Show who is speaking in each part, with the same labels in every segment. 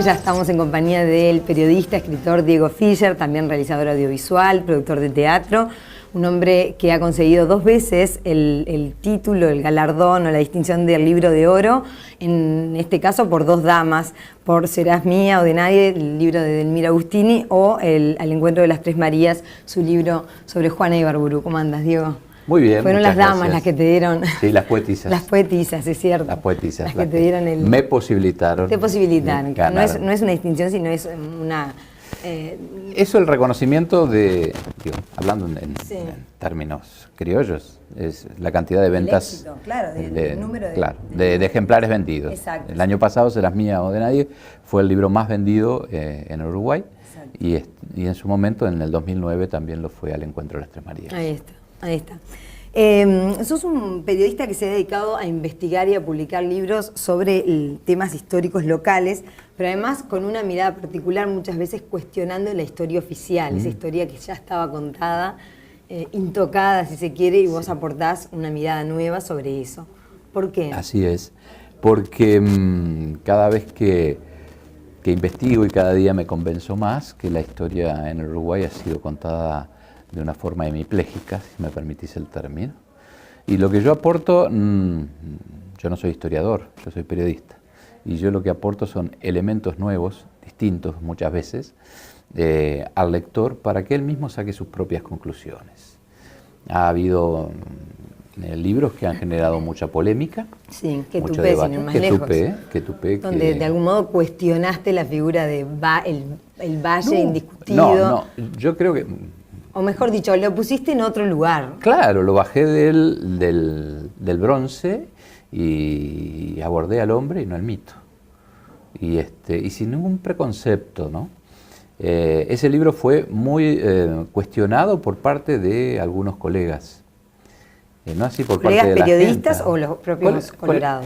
Speaker 1: Ya estamos en compañía del periodista, escritor Diego Fischer, también realizador audiovisual, productor de teatro, un hombre que ha conseguido 2 veces el título, el galardón o la distinción del Libro de Oro, en este caso por 2 damas, por Serás mía o de nadie, el libro de Delmira Agustini, o Al encuentro de las Tres Marías, su libro sobre Juana Ibarburu. ¿Cómo andas, Diego?
Speaker 2: Muy bien.
Speaker 1: Fueron las damas
Speaker 2: gracias.
Speaker 1: las que te dieron.
Speaker 2: Sí, las poetisas.
Speaker 1: Las poetisas, es cierto.
Speaker 2: Las poetisas.
Speaker 1: Las que te dieron el...
Speaker 2: Me posibilitaron.
Speaker 1: Te posibilitaron. No es una distinción, sino es una...
Speaker 2: Eso, el reconocimiento de, hablando en términos criollos, es la cantidad de ventas.
Speaker 1: El éxito, claro, del número
Speaker 2: de ejemplares vendidos.
Speaker 1: Exacto.
Speaker 2: El año pasado, Serás mía o de nadie, fue el libro más vendido en Uruguay.
Speaker 1: Exacto.
Speaker 2: Y en su momento, en el 2009, también lo fue Al encuentro de las Tres Marías.
Speaker 1: Ahí está, ahí está. Sos un periodista que se ha dedicado a investigar y a publicar libros sobre temas históricos locales, pero además con una mirada particular, muchas veces cuestionando la historia oficial, esa historia que ya estaba contada, intocada si se quiere, y vos aportás una mirada nueva sobre eso. ¿Por qué?
Speaker 2: Así es, porque cada vez que investigo y cada día me convenzo más que la historia en Uruguay ha sido contada de una forma hemipléjica, si me permitís el término. Y lo que yo aporto, yo no soy historiador, yo soy periodista. Y yo lo que aporto son elementos nuevos, distintos muchas veces, al lector para que él mismo saque sus propias conclusiones. Ha habido libros que han generado mucha polémica,
Speaker 1: sí, que
Speaker 2: mucho
Speaker 1: tupé,
Speaker 2: debate,
Speaker 1: sin ir más lejos.
Speaker 2: Que tupé,
Speaker 1: donde de algún modo cuestionaste la figura de el valle indiscutido.
Speaker 2: No, yo creo que...
Speaker 1: O mejor dicho, lo pusiste en otro lugar.
Speaker 2: Claro, lo bajé del bronce y abordé al hombre y no al mito. Y sin ningún preconcepto, ¿no? Ese libro fue muy cuestionado por parte de algunos colegas. No así por parte de la gente.
Speaker 1: ¿Colegas periodistas o los propios colorados?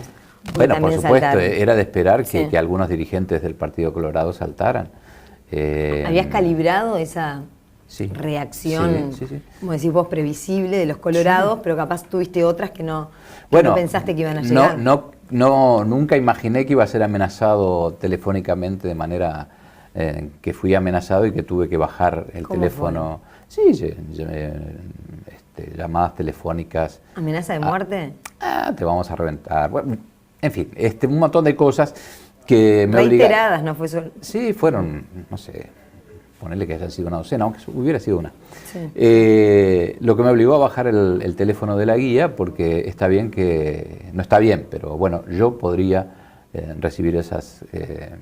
Speaker 2: Bueno, por supuesto,
Speaker 1: saltaron.
Speaker 2: era de esperar
Speaker 1: Sí.
Speaker 2: que algunos dirigentes del Partido Colorado saltaran.
Speaker 1: ¿Habías calibrado esa reacción, como decís vos, previsible de los colorados, pero capaz tuviste otras que no pensaste que iban a llegar?
Speaker 2: Nunca imaginé que iba a ser amenazado telefónicamente de manera que fui amenazado y que tuve que bajar el teléfono.
Speaker 1: Fue?
Speaker 2: Sí, llamadas telefónicas.
Speaker 1: ¿Amenaza de muerte?
Speaker 2: Te vamos a reventar. Bueno, en fin, un montón de cosas que me obligaron.
Speaker 1: Reiteradas, ¿no fue solo?
Speaker 2: Sí, fueron, no sé, ponerle que haya sido una docena, aunque hubiera sido una.
Speaker 1: Sí.
Speaker 2: Lo que me obligó a bajar el teléfono de la guía, porque está bien que, no está bien, pero bueno, yo podría recibir esas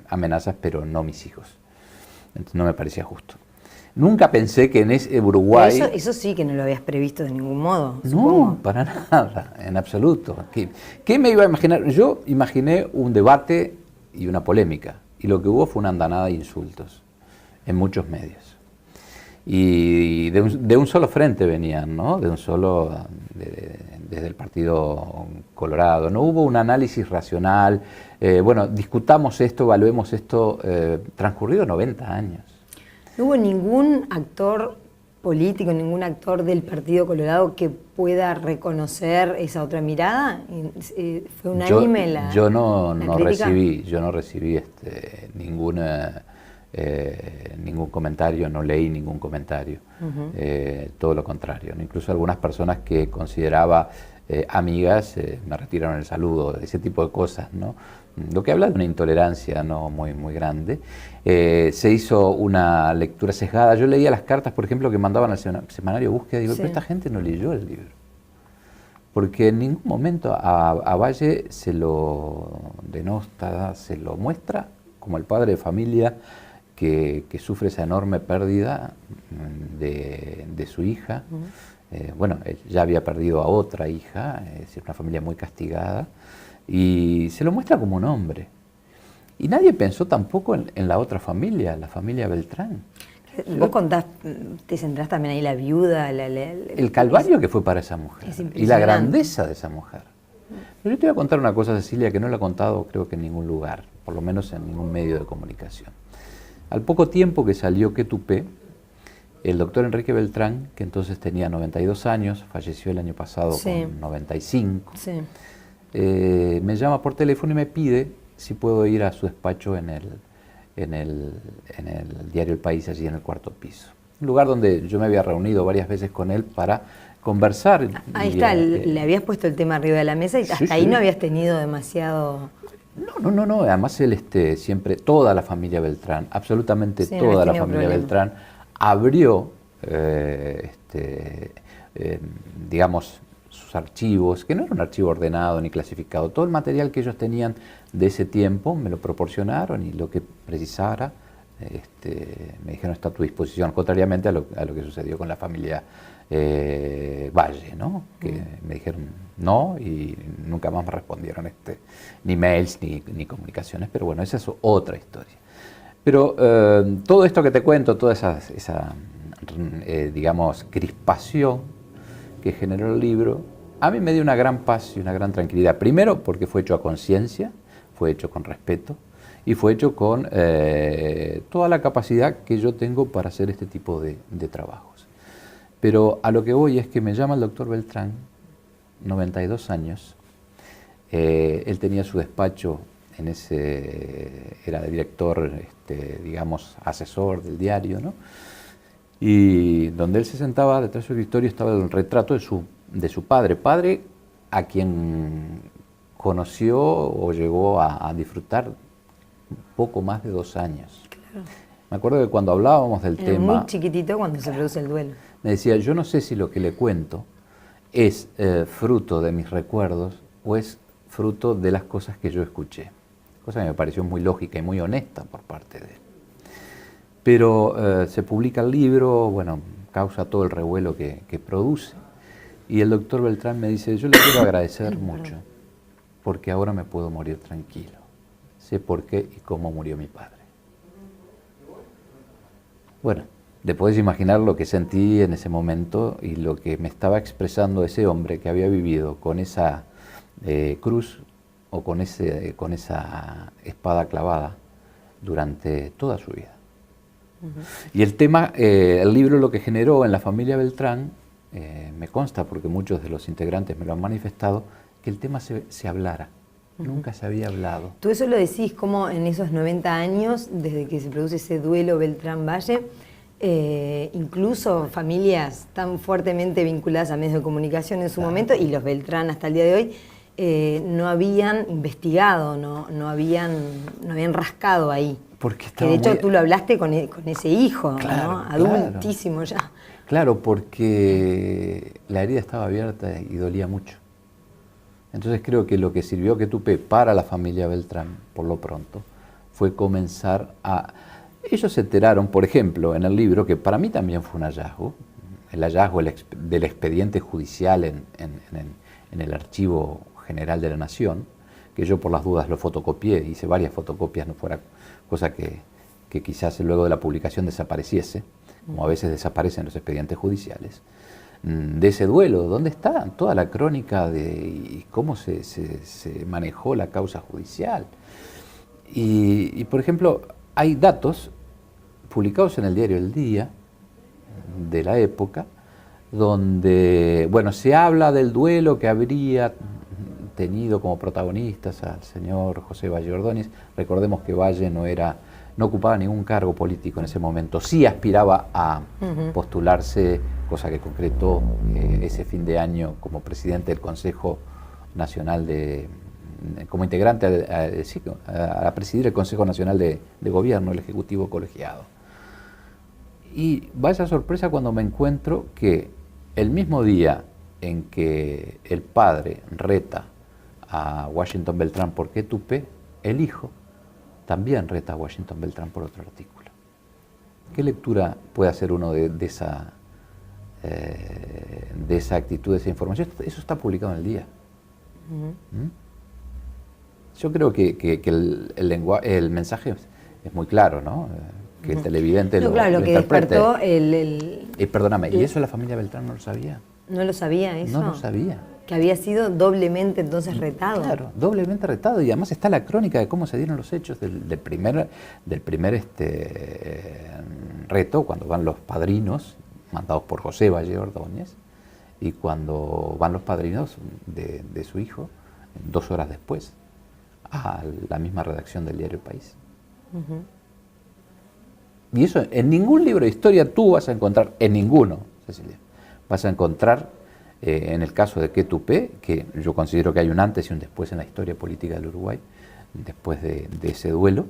Speaker 2: amenazas, pero no mis hijos. Entonces no me parecía justo. Nunca pensé que en ese Uruguay...
Speaker 1: Eso sí que no lo habías previsto de ningún modo,
Speaker 2: No,
Speaker 1: supongo.
Speaker 2: para nada, en absoluto. ¿Qué me iba a imaginar? Yo imaginé un debate y una polémica, y lo que hubo fue una andanada de insultos en muchos medios. Y de un solo frente venían, ¿no? Desde el Partido Colorado. No hubo un análisis racional. Bueno, discutamos esto, evaluemos esto, transcurrido 90 años.
Speaker 1: ¿No hubo ningún actor político, ningún actor del Partido Colorado que pueda reconocer esa otra mirada? ¿Fue unánime la
Speaker 2: Yo no
Speaker 1: crítica?
Speaker 2: recibí ningún comentario, no leí ningún comentario, todo lo contrario, ¿no? Incluso algunas personas que consideraba amigas me retiraron el saludo, ese tipo de cosas, ¿no? Lo que habla de una intolerancia, ¿no?, muy, muy grande. Se hizo una lectura sesgada. Yo leía las cartas, por ejemplo, que mandaban al semanario Búsqueda, y digo, pero esta gente no leyó el libro. Porque en ningún momento a Valle se lo denota, se lo muestra como el padre de familia que sufre esa enorme pérdida de su hija. Bueno, él ya había perdido a otra hija, es decir, una familia muy castigada, y se lo muestra como un hombre. Y nadie pensó tampoco en la otra familia, la familia Beltrán.
Speaker 1: Vos contás, te centrás también ahí la viuda,
Speaker 2: el calvario que fue para esa mujer y la grandeza de esa mujer. Pero yo te voy a contar una cosa, Cecilia, que no la he contado creo que en ningún lugar, por lo menos en ningún medio de comunicación. Al poco tiempo que salió Que Tupé, el doctor Enrique Beltrán, que entonces tenía 92 años, falleció el año pasado con 95, me llama por teléfono y me pide si puedo ir a su despacho en en el diario El País, allí en el cuarto piso. Un lugar donde yo me había reunido varias veces con él para conversar.
Speaker 1: Ahí está, le habías puesto el tema arriba de la mesa y
Speaker 2: sí,
Speaker 1: hasta ahí no habías tenido demasiado...
Speaker 2: No, además él siempre, toda la familia Beltrán, absolutamente
Speaker 1: sí,
Speaker 2: toda la familia Beltrán, abrió, digamos, sus archivos, que no era un archivo ordenado ni clasificado, todo el material que ellos tenían de ese tiempo me lo proporcionaron y lo que precisara, me dijeron está a tu disposición, contrariamente a lo que sucedió con la familia Valle, ¿no? Que me dijeron no y nunca más me respondieron ni mails ni comunicaciones, pero bueno, esa es otra historia. Pero todo esto que te cuento, toda esa digamos, crispación que generó el libro, a mí me dio una gran paz y una gran tranquilidad. Primero porque fue hecho a conciencia, fue hecho con respeto y fue hecho con toda la capacidad que yo tengo para hacer este tipo de trabajos. Pero a lo que voy es que me llama el doctor Beltrán, 92 años, él tenía su despacho, era de director, digamos, asesor del diario, ¿no? Y donde él se sentaba, detrás de su escritorio estaba el retrato de su padre a quien conoció o llegó a disfrutar poco más de 2 años.
Speaker 1: Claro.
Speaker 2: Me acuerdo que cuando hablábamos del tema...
Speaker 1: muy chiquitito cuando se produce el duelo.
Speaker 2: Me decía, yo no sé si lo que le cuento es fruto de mis recuerdos o es fruto de las cosas que yo escuché. Cosa que me pareció muy lógica y muy honesta por parte de él. Pero se publica el libro, bueno, causa todo el revuelo que produce. Y el doctor Beltrán me dice, yo le quiero agradecer mucho, porque ahora me puedo morir tranquilo. Sé por qué y cómo murió mi padre. Bueno, te puedes imaginar lo que sentí en ese momento y lo que me estaba expresando ese hombre que había vivido con esa cruz o con esa espada clavada durante toda su vida. Y el tema, el libro lo que generó en la familia Beltrán, me consta porque muchos de los integrantes me lo han manifestado, que el tema se hablara. Nunca se había hablado.
Speaker 1: Tú eso lo decís como en esos 90 años, desde que se produce ese duelo Beltrán-Valle, incluso familias tan fuertemente vinculadas a medios de comunicación en su momento, y los Beltrán hasta el día de hoy, no habían investigado, no habían rascado ahí.
Speaker 2: Porque
Speaker 1: que de hecho tú lo hablaste con ese hijo,
Speaker 2: claro,
Speaker 1: ¿no? Adultísimo ya.
Speaker 2: Claro, porque la herida estaba abierta y dolía mucho. Entonces creo que lo que sirvió que tupe para la familia Beltrán, por lo pronto, fue comenzar a... Ellos se enteraron, por ejemplo, en el libro, que para mí también fue un hallazgo, el hallazgo del expediente judicial en el Archivo General de la Nación, que yo por las dudas lo fotocopié, hice varias fotocopias, no fuera cosa que quizás luego de la publicación desapareciese, como a veces desaparecen los expedientes judiciales, de ese duelo, ¿dónde está toda la crónica de cómo se manejó la causa judicial? Y, por ejemplo, hay datos publicados en el diario El Día, de la época, donde, bueno, se habla del duelo que habría tenido como protagonistas al señor José Valle Ordóñez. Recordemos que Valle no ocupaba ningún cargo político en ese momento, sí aspiraba a postularse, cosa que concretó ese fin de año como presidente del Consejo Nacional como integrante a presidir el Consejo Nacional de Gobierno, el Ejecutivo Colegiado. Y vaya sorpresa cuando me encuentro que el mismo día en que el padre reta a Washington Beltrán por qué tupe, el hijo también reta a Washington Beltrán por otro artículo. ¿Qué lectura puede hacer uno de esa actitud, de esa información? Eso está publicado en El Día. Yo creo que el mensaje es muy claro, ¿no? Que el televidente lo
Speaker 1: que
Speaker 2: interprete.
Speaker 1: Despertó
Speaker 2: perdóname, ¿y eso la familia Beltrán no lo sabía?
Speaker 1: ¿No lo sabía eso?
Speaker 2: No lo sabía.
Speaker 1: Que había sido doblemente entonces retado.
Speaker 2: Claro, doblemente retado. Y además está la crónica de cómo se dieron los hechos del primer reto, cuando van los padrinos, mandados por José Valle Ordóñez, y cuando van los padrinos de su hijo, 2 horas después, a la misma redacción del diario El País. Y eso en ningún libro de historia tú vas a encontrar, en ninguno, Cecilia, vas a encontrar, en el caso de Qué-Tupé, que yo considero que hay un antes y un después en la historia política del Uruguay, después de ese duelo,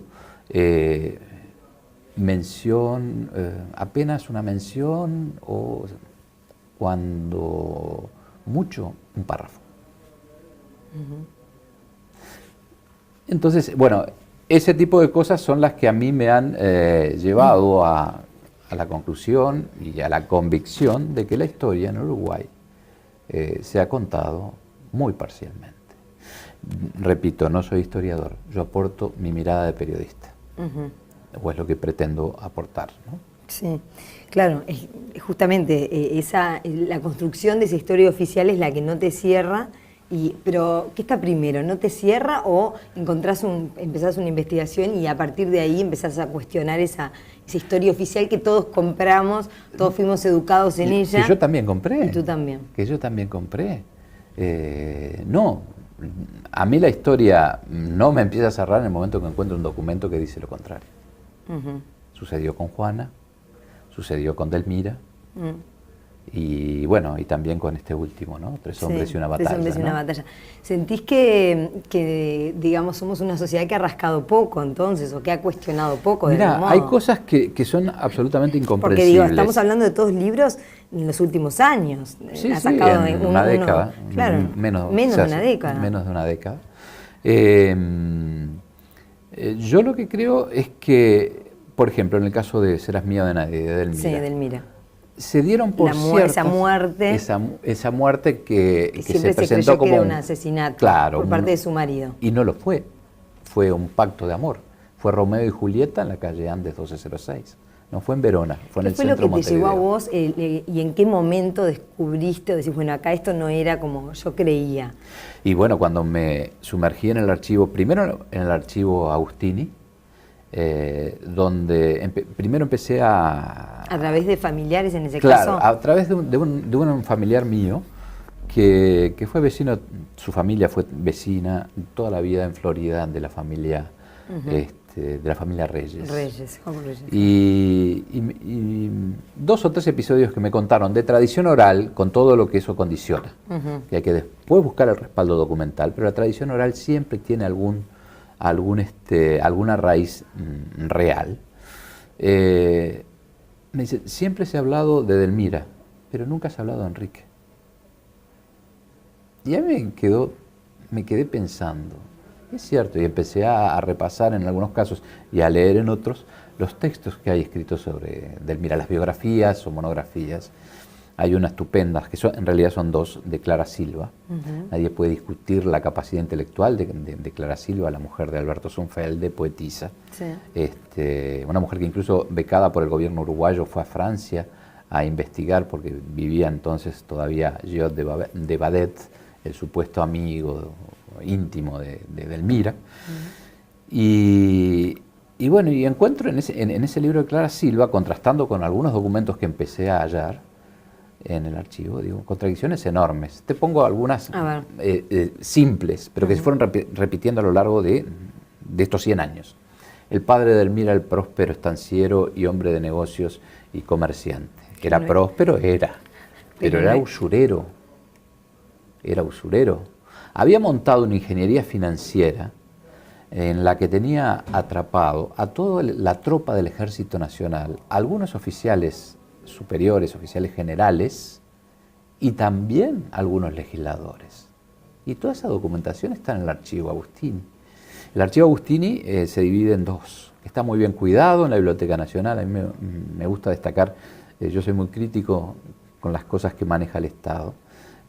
Speaker 2: mención, apenas una mención o cuando mucho un párrafo. Entonces, bueno, ese tipo de cosas son las que a mí me han llevado a la conclusión y a la convicción de que la historia en Uruguay se ha contado muy parcialmente. Repito, no soy historiador, yo aporto mi mirada de periodista, o es lo que pretendo aportar, ¿no?
Speaker 1: Sí, claro, justamente la construcción de esa historia oficial es la que no te cierra. Pero, ¿qué está primero? ¿No te cierra o empezás una investigación y a partir de ahí empezás a cuestionar esa historia oficial que todos compramos, todos fuimos educados en ella?
Speaker 2: Que yo también compré.
Speaker 1: Y tú también.
Speaker 2: Que yo también compré. No, a mí la historia no me empieza a cerrar en el momento que encuentro un documento que dice lo contrario. Sucedió con Juana, sucedió con Delmira. Y bueno, y también con este último, ¿no? Tres hombres y una batalla.
Speaker 1: 3 hombres y
Speaker 2: ¿no?
Speaker 1: una batalla. ¿Sentís que, digamos, somos una sociedad que ha rascado poco entonces, o que ha cuestionado poco?
Speaker 2: Mira, hay cosas que son absolutamente incomprensibles.
Speaker 1: Porque digo, estamos hablando de todos libros en los últimos años.
Speaker 2: Sí,
Speaker 1: ha sacado
Speaker 2: en una década.
Speaker 1: Claro, menos de una década.
Speaker 2: Menos de una década. Yo lo que creo es que, por ejemplo, en el caso de Serás mía o de nadie, de Delmira.
Speaker 1: Sí, Delmira.
Speaker 2: Se dieron por ciertas, esa muerte que se presentó como
Speaker 1: que era un asesinato,
Speaker 2: claro,
Speaker 1: por parte de su marido.
Speaker 2: Y no lo fue. Fue un pacto de amor. Fue Romeo y Julieta en la calle Andes 1206. No fue en Verona, fue en el centro de Montevideo. ¿Qué fue lo que te llevó a vos
Speaker 1: y en qué momento descubriste o decís, bueno, acá esto no era como yo creía?
Speaker 2: Y bueno, cuando me sumergí en el archivo, primero en el archivo Agustini, donde primero empecé a
Speaker 1: través de familiares en ese
Speaker 2: caso.
Speaker 1: Claro,
Speaker 2: a través de un familiar mío que fue vecino, su familia fue vecina toda la vida en Florida de la familia de la familia Reyes.
Speaker 1: Juan Reyes.
Speaker 2: Y 2 o 3 episodios que me contaron de tradición oral con todo lo que eso condiciona. Que hay que después buscar el respaldo documental, pero la tradición oral siempre tiene alguna raíz real. Me dice, siempre se ha hablado de Delmira, pero nunca se ha hablado de Enrique. Y a mí me quedé pensando, es cierto, y empecé a repasar en algunos casos y a leer en otros los textos que hay escritos sobre Delmira, las biografías o monografías. Hay unas estupendas, que en realidad son 2, de Clara Silva. Nadie puede discutir la capacidad intelectual de Clara Silva, la mujer de Alberto Zunfelde, poetisa. Sí. Una mujer que incluso becada por el gobierno uruguayo fue a Francia a investigar, porque vivía entonces todavía Giot de Badet, el supuesto amigo íntimo de Delmira. Y bueno, y encuentro en ese libro de Clara Silva, contrastando con algunos documentos que empecé a hallar en el archivo, digo, contradicciones enormes. Te pongo algunas simples, pero que se fueron repitiendo a lo largo de estos 100 años. El padre de Delmira, el próspero estanciero y hombre de negocios y comerciante. Era próspero, pero era usurero. Era usurero. Había montado una ingeniería financiera en la que tenía atrapado a toda la tropa del Ejército Nacional, algunos oficiales superiores, oficiales generales, y también algunos legisladores. Y toda esa documentación está en el archivo Agustini. El archivo Agustini se divide en 2. Está muy bien cuidado en la Biblioteca Nacional. A mí me gusta destacar, yo soy muy crítico con las cosas que maneja el Estado,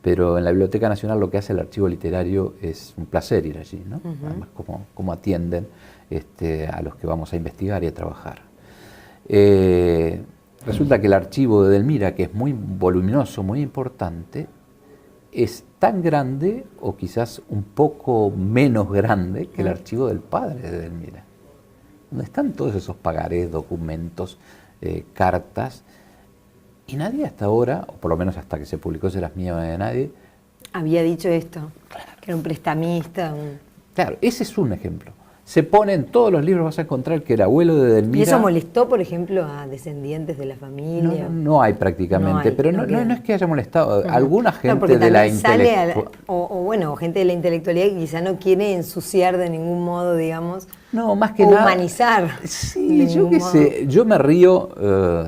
Speaker 2: pero en la Biblioteca Nacional lo que hace el archivo literario es un placer ir allí, ¿no? Además, cómo atienden a los que vamos a investigar y a trabajar. Resulta que el archivo de Delmira, que es muy voluminoso, muy importante, es tan grande o quizás un poco menos grande que el archivo del padre de Delmira, donde están todos esos pagarés, documentos, cartas, y nadie hasta ahora, o por lo menos hasta que se publicó Serás mía o de nadie,
Speaker 1: había dicho esto, claro, que era un prestamista.
Speaker 2: Claro, ese es un ejemplo. se pone en todos los libros, vas a encontrar que el abuelo de Edelmira...
Speaker 1: ¿Y eso molestó, por ejemplo, a descendientes de la familia?
Speaker 2: No hay prácticamente, pero no es que haya molestado. Alguna gente
Speaker 1: porque
Speaker 2: de la
Speaker 1: intelectualidad... gente de la intelectualidad que quizá no quiere ensuciar de ningún modo, digamos,
Speaker 2: no, más que nada,
Speaker 1: humanizar.
Speaker 2: Sí, yo qué sé, yo me río,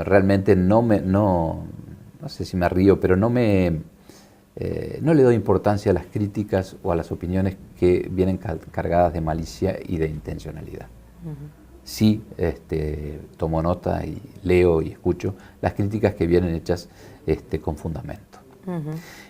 Speaker 2: realmente no sé si me río, pero no le doy importancia a las críticas o a las opiniones que vienen cargadas de malicia y de intencionalidad. Sí, tomo nota y leo y escucho las críticas que vienen hechas con fundamento.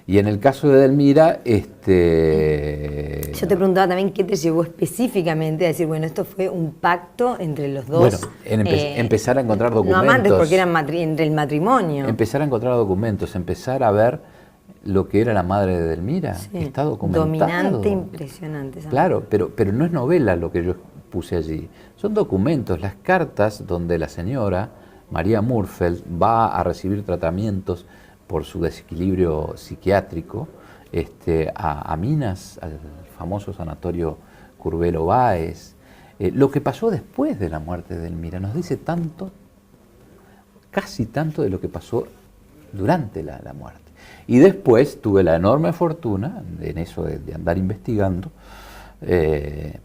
Speaker 2: Y en el caso de Edelmira,
Speaker 1: yo te preguntaba también qué te llevó específicamente a decir, bueno, esto fue un pacto entre los dos.
Speaker 2: Bueno, empezar a encontrar documentos.
Speaker 1: No amantes, porque eran entre el matrimonio.
Speaker 2: Empezar a encontrar documentos, empezar a ver lo que era la madre de Edelmira, está documentado.
Speaker 1: Dominante, impresionante.
Speaker 2: Claro, pero no es novela lo que yo puse allí. Son documentos, las cartas donde la señora María Murfeld va a recibir tratamientos por su desequilibrio psiquiátrico a Minas, al famoso sanatorio Curbelo Báez. Lo que pasó después de la muerte de Edelmira nos dice tanto, casi tanto de lo que pasó durante la muerte. Y después tuve la enorme fortuna, en eso de andar investigando,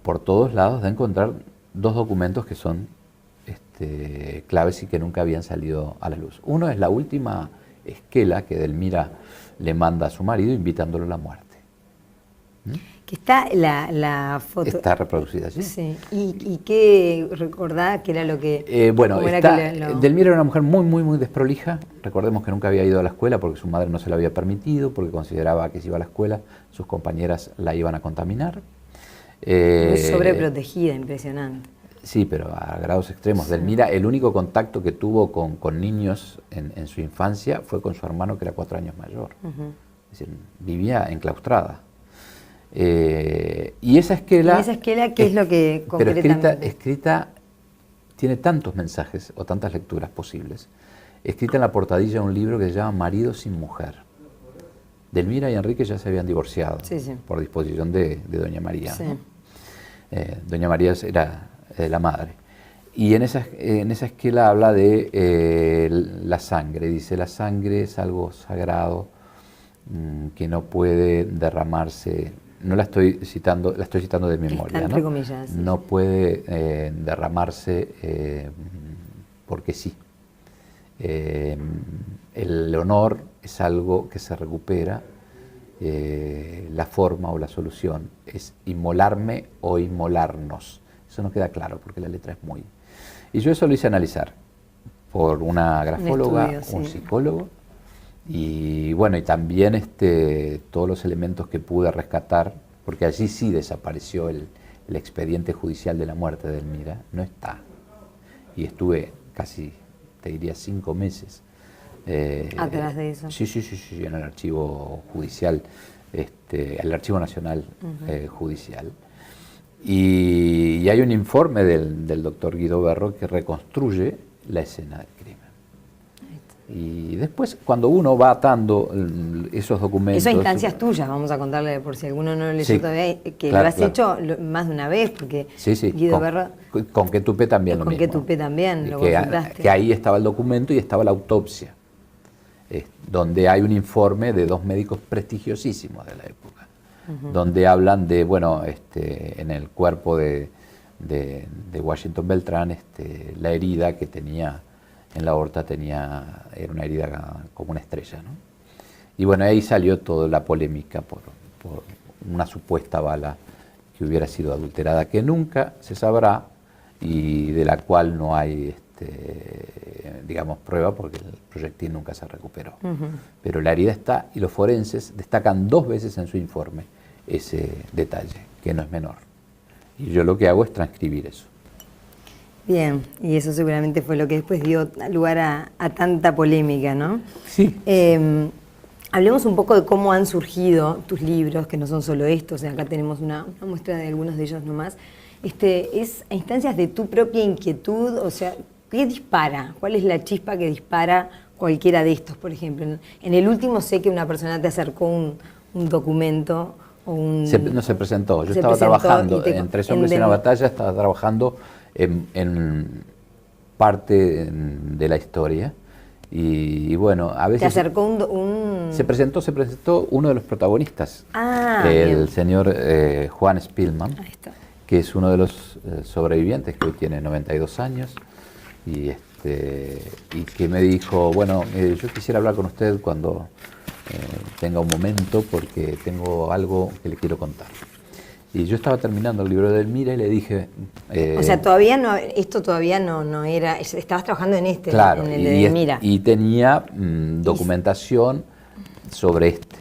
Speaker 2: por todos lados, de encontrar dos documentos que son claves y que nunca habían salido a la luz. Uno es la última esquela que Edelmira le manda a su marido invitándolo a la muerte.
Speaker 1: Que está la foto.
Speaker 2: Está reproducida, ¿sí?
Speaker 1: Sí. ¿Y qué recordá que era lo que...
Speaker 2: Edelmira era una mujer muy, muy, muy desprolija. Recordemos que nunca había ido a la escuela porque su madre no se lo había permitido, porque consideraba que si iba a la escuela sus compañeras la iban a contaminar.
Speaker 1: Muy sobreprotegida, impresionante.
Speaker 2: Sí, pero a grados extremos. Edelmira, el único contacto que tuvo con niños en su infancia fue con su hermano, que era 4 años mayor. Es decir, vivía enclaustrada. Y esa esquela...
Speaker 1: ¿Y esa esquela qué es lo que concretamente?
Speaker 2: Pero escrita tiene tantos mensajes o tantas lecturas posibles. Escrita en la portadilla de un libro que se llama Marido sin mujer. Edelmira y Enrique ya se habían divorciado por disposición de Doña María.
Speaker 1: Sí.
Speaker 2: ¿No? Doña María era la madre. Y en esa esquela habla de la sangre. Dice, la sangre es algo sagrado que no puede derramarse. No la estoy citando, la estoy citando de memoria.
Speaker 1: Entre comillas, sí.
Speaker 2: No puede derramarse porque sí. El honor es algo que se recupera. La forma o la solución es inmolarme o inmolarnos. Eso no queda claro porque la letra es muy... Y yo eso lo hice analizar por una grafóloga, un psicólogo, y bueno, y también todos los elementos que pude rescatar, porque allí sí desapareció el expediente judicial de la muerte de Edelmira, no está. Y estuve casi, te diría, 5 meses.
Speaker 1: ¿Atrás de eso?
Speaker 2: Sí, en el archivo judicial, el Archivo Nacional Judicial. Y hay un informe del doctor Guido Berro que reconstruye la escena del crimen. Y después, cuando uno va atando esos documentos...
Speaker 1: Eso a instancias tuyas, vamos a contarle, por si alguno no lo leyó todavía, que lo has hecho más de una vez, porque Guido Berro...
Speaker 2: Con que Tupé también lo mismo.
Speaker 1: Con que Tupé también lo consultaste.
Speaker 2: Que ahí estaba el documento y estaba la autopsia, donde hay un informe de 2 médicos prestigiosísimos de la época, donde hablan de, bueno, en el cuerpo de Washington Beltrán, la herida que tenía en la aorta era una herida como una estrella, ¿no? Y bueno, ahí salió toda la polémica por una supuesta bala que hubiera sido adulterada, que nunca se sabrá y de la cual no hay, digamos, prueba porque el proyectil nunca se recuperó. Pero la herida está y los forenses destacan 2 veces en su informe ese detalle, que no es menor. Y yo lo que hago es transcribir eso.
Speaker 1: Bien, y eso seguramente fue lo que después dio lugar a tanta polémica, ¿no?
Speaker 2: Sí.
Speaker 1: Hablemos un poco de cómo han surgido tus libros, que no son solo estos, acá tenemos una muestra de algunos de ellos nomás. Es a instancias de tu propia inquietud, o sea, ¿qué dispara? ¿Cuál es la chispa que dispara cualquiera de estos, por ejemplo? En el último sé que una persona te acercó un documento
Speaker 2: No se presentó. Yo
Speaker 1: se
Speaker 2: estaba
Speaker 1: presentó
Speaker 2: trabajando en Tres hombres y una batalla, estaba trabajando en parte de la historia. Y bueno, a veces...
Speaker 1: ¿Te acercó
Speaker 2: Se presentó uno de los protagonistas, el
Speaker 1: bien.
Speaker 2: señor Juan Spillman,
Speaker 1: Ahí está.
Speaker 2: que es uno de los sobrevivientes, que hoy tiene 92 años, y que me dijo, bueno, yo quisiera hablar con usted cuando tenga un momento, porque tengo algo que le quiero contar. Y yo estaba terminando el libro de Elmira y le dije...
Speaker 1: o sea, esto todavía no era... Estabas trabajando en
Speaker 2: claro,
Speaker 1: en el de Elmira.
Speaker 2: y tenía documentación sobre este.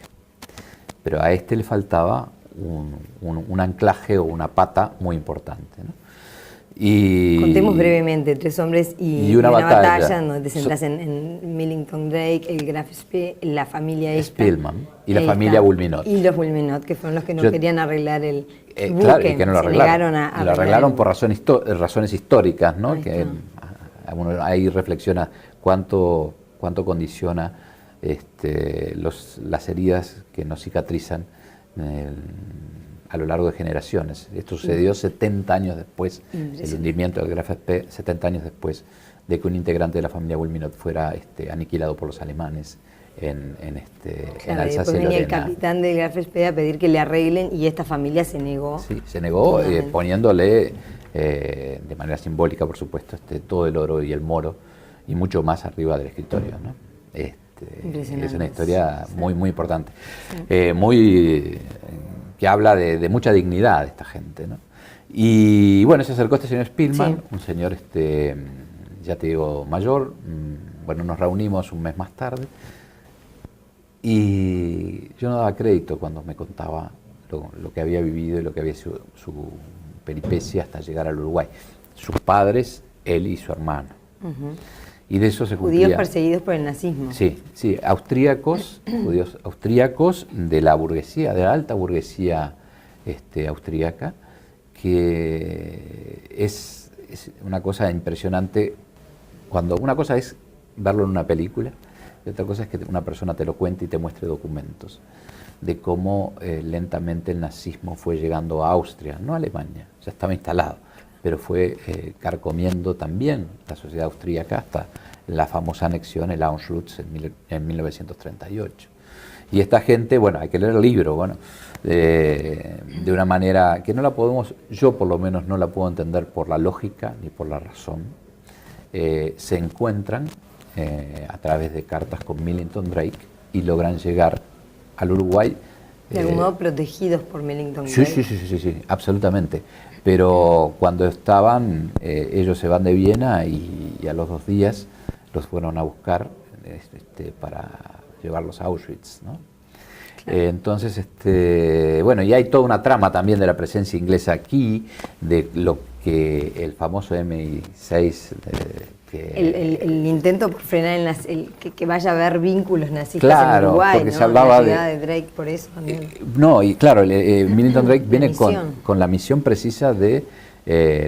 Speaker 2: Pero a este le faltaba un anclaje o una pata muy importante, ¿no?
Speaker 1: Contemos brevemente, Tres hombres y una batalla, donde te sentás en Millington Drake, el Graf la familia
Speaker 2: Spillman y la familia Bulminot.
Speaker 1: Y los Bulminot, que fueron los que no querían arreglar el buque.
Speaker 2: Claro, y que no lo arreglaron.
Speaker 1: A
Speaker 2: lo arreglaron por razones históricas, ¿no? Que uno ahí reflexiona cuánto condiciona las heridas que no cicatrizan a lo largo de generaciones. Esto sucedió 70 años después, el hundimiento del Graf Spee, 70 años después de que un integrante de la familia Bulminot fuera aniquilado por los alemanes en Alsacia y Lorena.
Speaker 1: Venía el capitán del Graf Spee a pedir que le arreglen y esta familia se negó.
Speaker 2: Sí, se negó poniéndole de manera simbólica, por supuesto, todo el oro y el moro y mucho más arriba del escritorio, ¿no? Es una historia muy, muy importante. Sí. Que habla de mucha dignidad de esta gente, ¿no? Y bueno, se acercó este señor Spillman, un señor, ya te digo, mayor. Bueno, nos reunimos un mes más tarde y yo no daba crédito cuando me contaba lo que había vivido y lo que había sido su peripecia hasta llegar al Uruguay. Sus padres, él y su hermano. Y de eso se cumplía.
Speaker 1: Judíos perseguidos por el nazismo.
Speaker 2: Sí, austríacos, judíos austríacos de la burguesía, de la alta burguesía austríaca, que es una cosa impresionante. Cuando una cosa es verlo en una película, y otra cosa es que una persona te lo cuente y te muestre documentos de cómo lentamente el nazismo fue llegando a Austria, no a Alemania, ya estaba instalado, pero fue carcomiendo también la sociedad austríaca hasta la famosa anexión, el Auschwitz, en 1938. Y esta gente, bueno, hay que leer el libro, bueno, de una manera que no la podemos, yo por lo menos no la puedo entender por la lógica ni por la razón. Se encuentran a través de cartas con Millington Drake y logran llegar al Uruguay.
Speaker 1: De algún modo protegidos por Millington Drake.
Speaker 2: Sí, absolutamente. Pero cuando estaban, ellos se van de Viena y a los 2 días los fueron a buscar para llevarlos a Auschwitz, ¿no? Claro. Entonces, bueno, y hay toda una trama también de la presencia inglesa aquí, de lo que el famoso MI6...
Speaker 1: el intento por frenar que vaya a haber vínculos nazistas,
Speaker 2: claro,
Speaker 1: en Uruguay,
Speaker 2: porque
Speaker 1: ¿no?
Speaker 2: Se hablaba
Speaker 1: la llegada de Drake por eso también.
Speaker 2: No, y claro, Millington Drake viene con la misión precisa de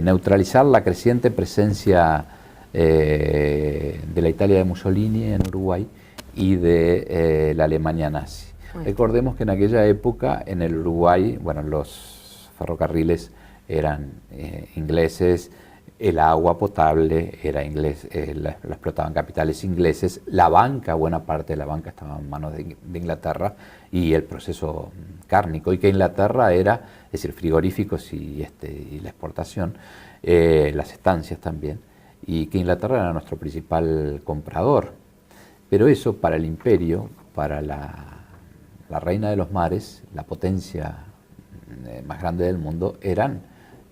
Speaker 2: neutralizar la creciente presencia de la Italia de Mussolini en Uruguay y de la Alemania nazi. Recordemos que en aquella época en el Uruguay, bueno, los ferrocarriles eran ingleses, el agua potable era inglés, la explotaban capitales ingleses, la banca, buena parte de la banca estaba en manos de Inglaterra, y el proceso cárnico, y que Inglaterra era, es decir, frigoríficos y la exportación, las estancias también, y que Inglaterra era nuestro principal comprador. Pero eso para el imperio, para la reina de los mares, la potencia más grande del mundo, eran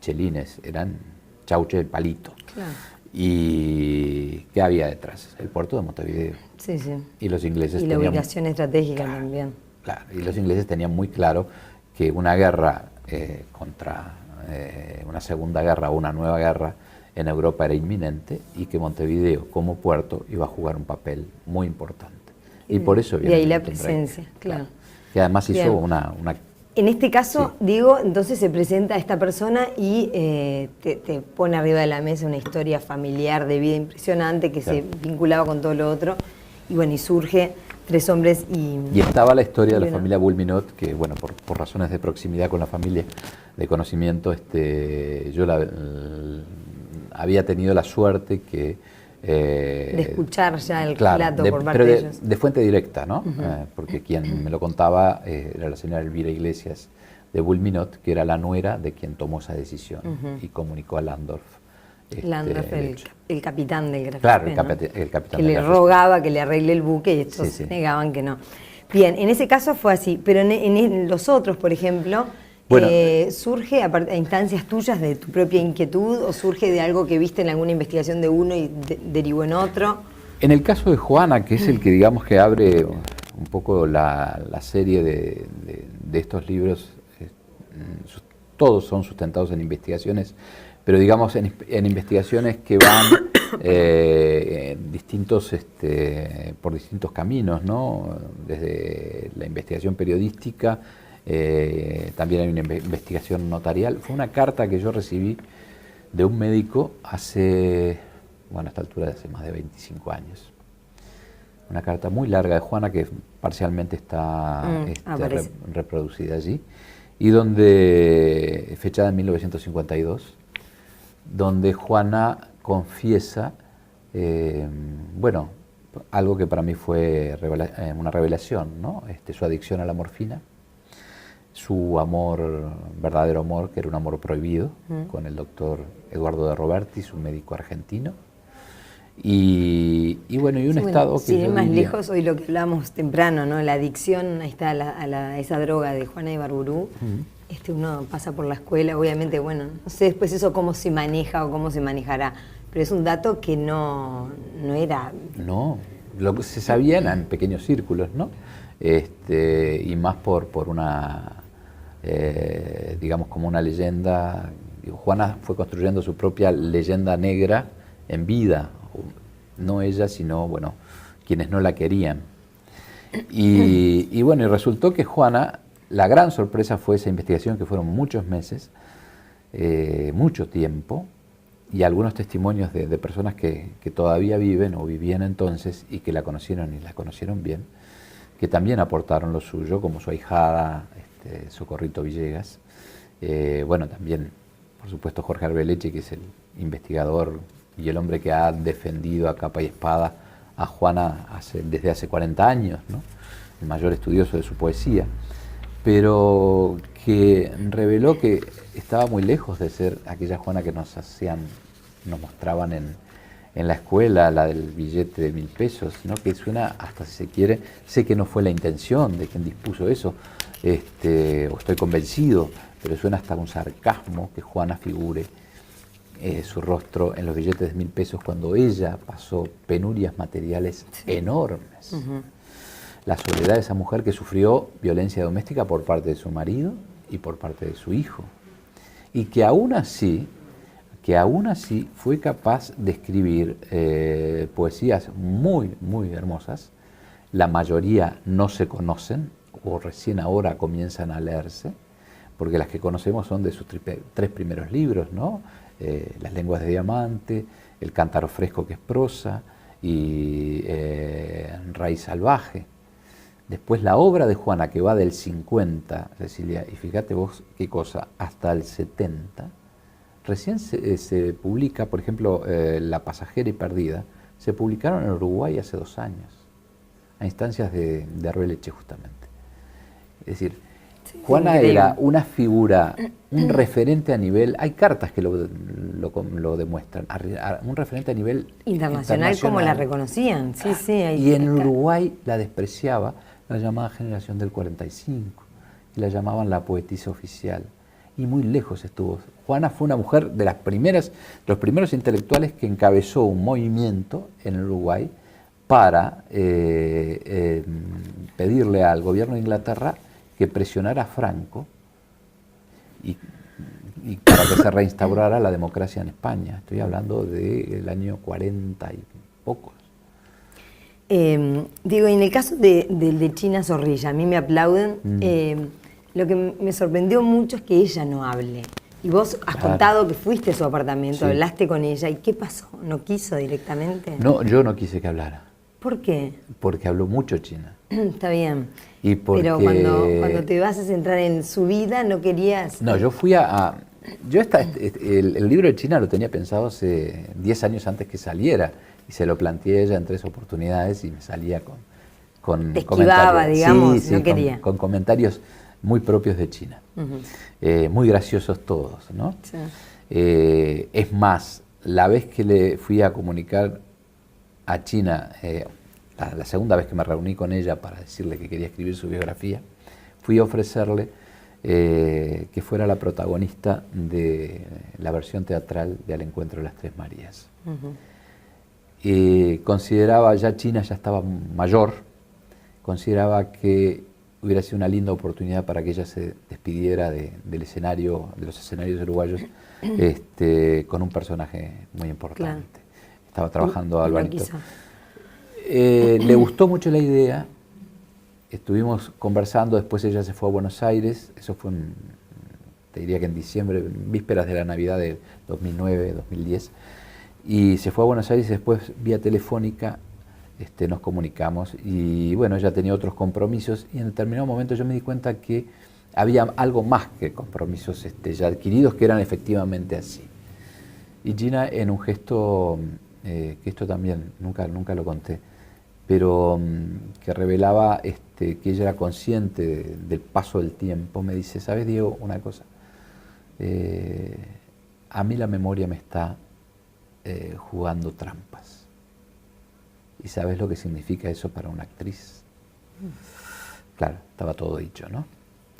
Speaker 2: chelines, eran Chauche el Palito. Claro. ¿Y qué había detrás? El puerto de Montevideo.
Speaker 1: Sí.
Speaker 2: Y los ingleses
Speaker 1: tenían... la ubicación estratégica también.
Speaker 2: Claro, y los ingleses tenían muy claro que una guerra contra una segunda guerra o una nueva guerra en Europa era inminente, y que Montevideo como puerto iba a jugar un papel muy importante. Y por eso viene.
Speaker 1: Y ahí la presencia, claro.
Speaker 2: Que además hizo una...
Speaker 1: En este caso, sí. Diego, entonces se presenta esta persona y te pone arriba de la mesa una historia familiar de vida impresionante que se vinculaba con todo lo otro. Y bueno, y surge 3 hombres
Speaker 2: y estaba la historia de la familia Bulminot, que bueno, por razones de proximidad con la familia, de conocimiento, yo había tenido la suerte que...
Speaker 1: de escuchar ya el relato por parte de ellos.
Speaker 2: De fuente directa, ¿no? Porque quien me lo contaba era la señora Elvira Iglesias de Bulminot, que era la nuera de quien tomó esa decisión y comunicó a Landorf.
Speaker 1: Landorf, el capitán del Graf
Speaker 2: Claro,
Speaker 1: Spee,
Speaker 2: el capitán
Speaker 1: que le rogaba que le arregle el buque y estos negaban que no. Bien, en ese caso fue así, pero en los otros, por ejemplo, bueno, ¿surge a instancias tuyas de tu propia inquietud o surge de algo que viste en alguna investigación de uno y derivó en otro?
Speaker 2: En el caso de Juana, que es el que digamos que abre un poco la serie de estos libros, todos son sustentados en investigaciones, pero digamos en investigaciones que van por distintos caminos, ¿no? Desde la investigación periodística, también hay una investigación notarial. Fue una carta que yo recibí de un médico a esta altura de hace más de 25 años. Una carta muy larga de Juana que parcialmente está reproducida allí, y fechada en 1952, donde Juana confiesa, algo que para mí fue una revelación, ¿no? Su adicción a la morfina, su verdadero amor, que era un amor prohibido, con el doctor Eduardo de Robertis, un médico argentino, y un estado que
Speaker 1: sin ir más lejos, hoy lo que hablamos temprano, ¿no? La adicción a esa droga de Juana Ibarburu. Uno pasa por la escuela, obviamente, no sé después eso cómo se maneja o cómo se manejará, pero es un dato que no era...
Speaker 2: No, lo que se sabía en pequeños círculos, ¿no? Y más por una, digamos, como una leyenda. Juana fue construyendo su propia leyenda negra en vida, no ella, sino, quienes no la querían. Y resultó que Juana... La gran sorpresa fue esa investigación, que fueron muchos meses, mucho tiempo, y algunos testimonios de personas que todavía viven o vivían entonces y que la conocieron y la conocieron bien, que también aportaron lo suyo, como su ahijada, Socorrito Villegas. También, por supuesto, Jorge Arbeleche, que es el investigador y el hombre que ha defendido a capa y espada a Juana desde hace 40 años, ¿no? El mayor estudioso de su poesía, pero que reveló que estaba muy lejos de ser aquella Juana que nos mostraban en la escuela, la del billete de 1000 pesos, sino que suena, hasta si se quiere, sé que no fue la intención de quien dispuso eso, o estoy convencido, pero suena hasta un sarcasmo que Juana figure su rostro en los billetes de 1000 pesos cuando ella pasó penurias materiales enormes. La soledad de esa mujer que sufrió violencia doméstica por parte de su marido y por parte de su hijo, y que aún así fue capaz de escribir poesías muy, muy hermosas. La mayoría no se conocen o recién ahora comienzan a leerse, porque las que conocemos son de sus 3 primeros libros, ¿no? Las lenguas de diamante, El cántaro fresco, que es prosa, y Raíz salvaje. Después la obra de Juana, que va del 50, Cecilia, y fíjate vos qué cosa, hasta el 70, recién se publica, por ejemplo, La pasajera y perdida, se publicaron en Uruguay hace 2 años, a instancias de Arbeleche justamente. Es decir, Juana era una figura, un referente a nivel, hay cartas que lo demuestran, un referente a nivel
Speaker 1: internacional, como la reconocían.
Speaker 2: Y en Uruguay la despreciaba la llamada generación del 45, y la llamaban la poetisa oficial, y muy lejos estuvo. Juana fue una mujer de los primeros intelectuales que encabezó un movimiento en Uruguay para pedirle al gobierno de Inglaterra que presionara a Franco y para que se reinstaurara la democracia en España. Estoy hablando del año 40 y pocos.
Speaker 1: En el caso de China Zorrilla, a mí me aplauden. Lo que me sorprendió mucho es que ella no hable. Y vos has contado que fuiste a su apartamento, hablaste con ella, ¿y qué pasó? ¿No quiso directamente?
Speaker 2: No, yo no quise que hablara.
Speaker 1: ¿Por qué?
Speaker 2: Porque habló mucho china.
Speaker 1: Está bien.
Speaker 2: Y porque...
Speaker 1: Pero cuando te vas a centrar en su vida, ¿no querías...?
Speaker 2: No, yo fui el libro de China lo tenía pensado hace 10 años antes que saliera, y se lo planteé a ella en 3 oportunidades y me salía con
Speaker 1: te esquivaba,
Speaker 2: comentarios.
Speaker 1: digamos,
Speaker 2: Sí,
Speaker 1: no quería.
Speaker 2: con comentarios muy propios de China. Muy graciosos todos, ¿no?
Speaker 1: Sí.
Speaker 2: Es más, la vez que le fui a comunicar a China, la segunda vez que me reuní con ella para decirle que quería escribir su biografía, fui a ofrecerle que fuera la protagonista de la versión teatral de Al encuentro de las Tres Marías. Consideraba, ya China ya estaba mayor, consideraba que hubiera sido una linda oportunidad para que ella se despidiera del escenario, de los escenarios uruguayos, con un personaje muy importante. Claro. Estaba trabajando Alvarito. Le gustó mucho la idea, estuvimos conversando, después ella se fue a Buenos Aires, eso fue, te diría que en diciembre, vísperas de la Navidad de 2009, 2010, y se fue a Buenos Aires y después vía telefónica nos comunicamos, y bueno, ella tenía otros compromisos, y en determinado momento yo me di cuenta que había algo más que compromisos ya adquiridos, que eran efectivamente así. Y Gina, en un gesto, que esto también nunca lo conté, pero que revelaba que ella era consciente del paso del tiempo, me dice, ¿sabes, Diego, una cosa? A mí la memoria me está jugando trampas. ¿Y sabes lo que significa eso para una actriz? Claro, estaba todo dicho, ¿no?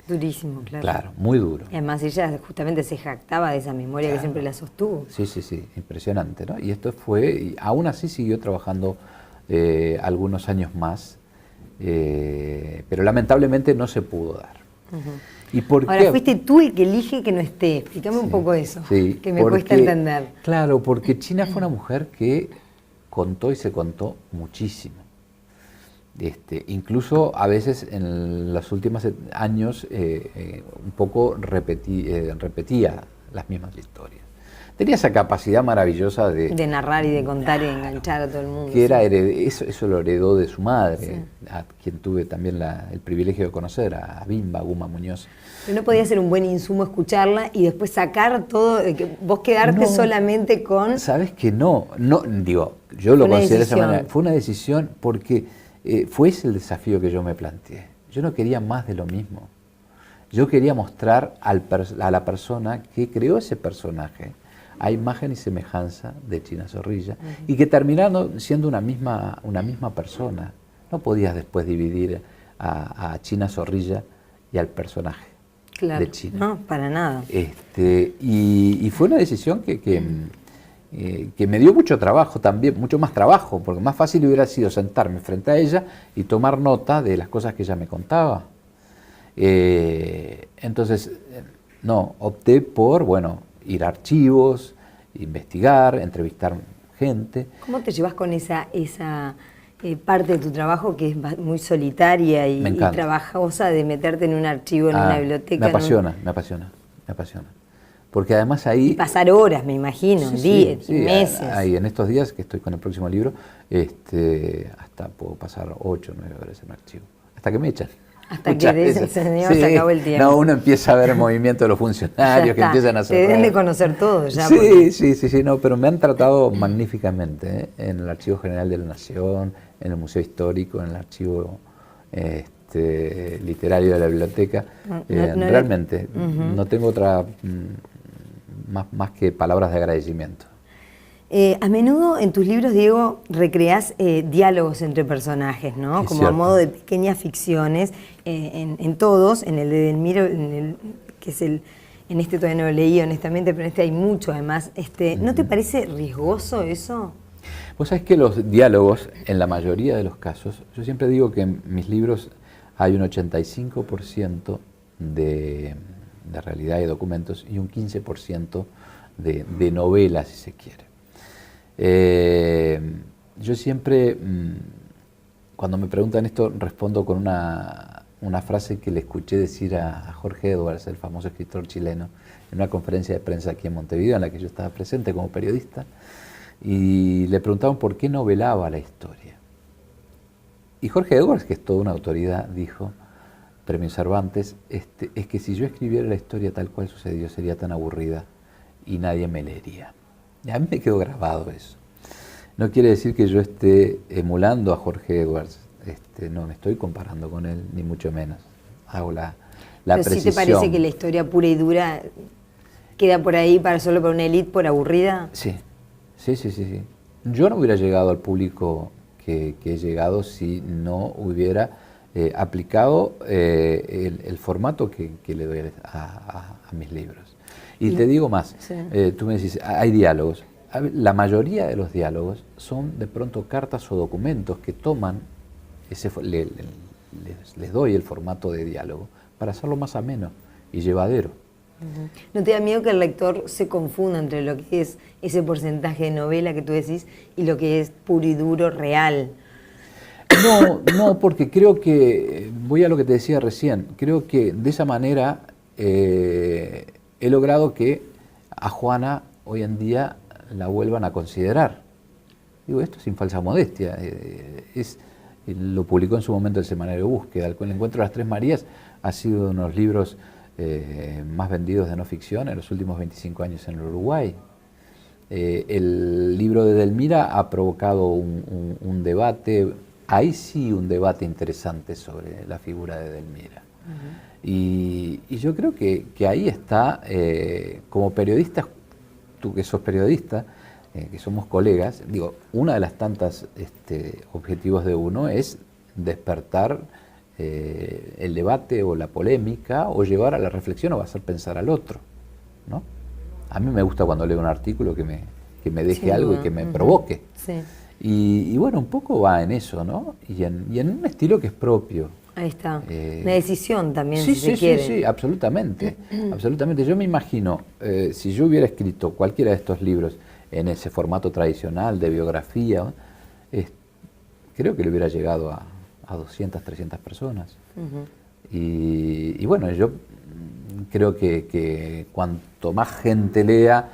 Speaker 1: Durísimo, claro.
Speaker 2: Claro, muy duro.
Speaker 1: Y además ella justamente se jactaba de esa memoria, claro, que siempre la sostuvo.
Speaker 2: Sí, sí, sí, impresionante, ¿no? Y esto fue, y aún así siguió trabajando algunos años más, pero lamentablemente no se pudo dar. ¿Y por
Speaker 1: Ahora,
Speaker 2: qué?
Speaker 1: fuiste tú el que elige que no esté. Explícame un poco eso, que me cuesta entender.
Speaker 2: Claro, porque China fue una mujer que contó y se contó muchísimo. Incluso a veces en los últimos años un poco repetía las mismas historias. Tenía esa capacidad maravillosa de
Speaker 1: narrar y de contar y de enganchar a todo el mundo.
Speaker 2: Que era eso lo heredó de su madre, a quien tuve también el privilegio de conocer, a Bimba Guma Muñoz.
Speaker 1: Pero no podía ser un buen insumo escucharla y después sacar todo, vos quedarte solamente con...
Speaker 2: Sabes que no, digo, yo lo considero de esa manera. Fue una decisión porque fue ese el desafío que yo me planteé. Yo no quería más de lo mismo. Yo quería mostrar a la persona que creó ese personaje a imagen y semejanza de China Zorrilla, y que terminaron siendo una misma persona. No podías después dividir a China Zorrilla y al personaje de China.
Speaker 1: No, para nada.
Speaker 2: Y fue una decisión que me dio mucho trabajo también, mucho más trabajo, porque más fácil hubiera sido sentarme frente a ella y tomar nota de las cosas que ella me contaba. Entonces, no, opté por, ir a archivos, investigar, entrevistar gente.
Speaker 1: ¿Cómo te llevas con esa parte de tu trabajo que es muy solitaria y trabajosa de meterte en un archivo, en una biblioteca?
Speaker 2: Me apasiona. Porque además ahí...
Speaker 1: Y pasar horas, me imagino, días, meses.
Speaker 2: Ahí, en estos días que estoy con el próximo libro, hasta puedo pasar 8 o 9 horas en un archivo, hasta que me echan.
Speaker 1: Hasta que se acabó el tiempo.
Speaker 2: No, uno empieza a ver el movimiento de los funcionarios que empiezan a hacer.
Speaker 1: Te deben de conocer todo ya.
Speaker 2: Sí, no, pero me han tratado magníficamente, en el Archivo General de la Nación, en el Museo Histórico, en el Archivo Literario de la Biblioteca. Realmente, no tengo otra más que palabras de agradecimiento.
Speaker 1: A menudo en tus libros, Diego, recreás diálogos entre personajes, ¿no? Como
Speaker 2: cierto.
Speaker 1: A modo de pequeñas ficciones, en todos, en el de Delmiro, que es en este todavía no lo leí honestamente, pero en este hay mucho además. ¿No te parece riesgoso eso?
Speaker 2: Vos sabés que los diálogos, en la mayoría de los casos, yo siempre digo que en mis libros hay un 85% de realidad y documentos y un 15% de novela, si se quiere. Yo siempre, cuando me preguntan esto, respondo con una frase que le escuché decir a Jorge Edwards, el famoso escritor chileno, en una conferencia de prensa aquí en Montevideo, en la que yo estaba presente como periodista, y le preguntaban por qué novelaba la historia. Y Jorge Edwards, que es toda una autoridad, dijo, Premio Cervantes, es que si yo escribiera la historia tal cual sucedió sería tan aburrida y nadie me leería. Y a mí me quedó grabado eso. No quiere decir que yo esté emulando a Jorge Edwards, no me estoy comparando con él, ni mucho menos. Hago la
Speaker 1: Pero
Speaker 2: precisión.
Speaker 1: ¿sí te parece que la historia pura y dura queda por ahí solo para una élite por aburrida?
Speaker 2: Sí. Yo no hubiera llegado al público que he llegado si no hubiera aplicado el formato que le doy a mis libros. Y te digo más,
Speaker 1: sí.
Speaker 2: Tú me decís, hay diálogos. La mayoría de los diálogos son de pronto cartas o documentos que toman, les doy el formato de diálogo para hacerlo más ameno y llevadero.
Speaker 1: ¿No te da miedo que el lector se confunda entre lo que es ese porcentaje de novela que tú decís y lo que es puro y duro real?
Speaker 2: No, porque creo que, voy a lo que te decía recién, creo que de esa manera he logrado que a Juana hoy en día la vuelvan a considerar. Digo, esto sin falsa modestia. Lo publicó en su momento el semanario Búsqueda. El Encuentro de las Tres Marías ha sido uno de los libros más vendidos de no ficción en los últimos 25 años en el Uruguay. El libro de Edelmira ha provocado un debate, ahí sí un debate interesante sobre la figura de Edelmira. Y yo creo que ahí está, como periodistas, tú que sos periodista, que somos colegas, digo, una de las tantas objetivos de uno es despertar el debate o la polémica o llevar a la reflexión o hacer pensar al otro, ¿no? A mí me gusta cuando leo un artículo que me deje algo y que me provoque.
Speaker 1: Sí.
Speaker 2: Y bueno, un poco va en eso, ¿no? Y en un estilo que es propio.
Speaker 1: Ahí está. Una decisión también,
Speaker 2: Sí,
Speaker 1: si se quiere.
Speaker 2: Sí, absolutamente. Absolutamente. Yo me imagino, si yo hubiera escrito cualquiera de estos libros en ese formato tradicional de biografía, creo que le hubiera llegado a 200, 300 personas. Y bueno, yo creo que cuanto más gente lea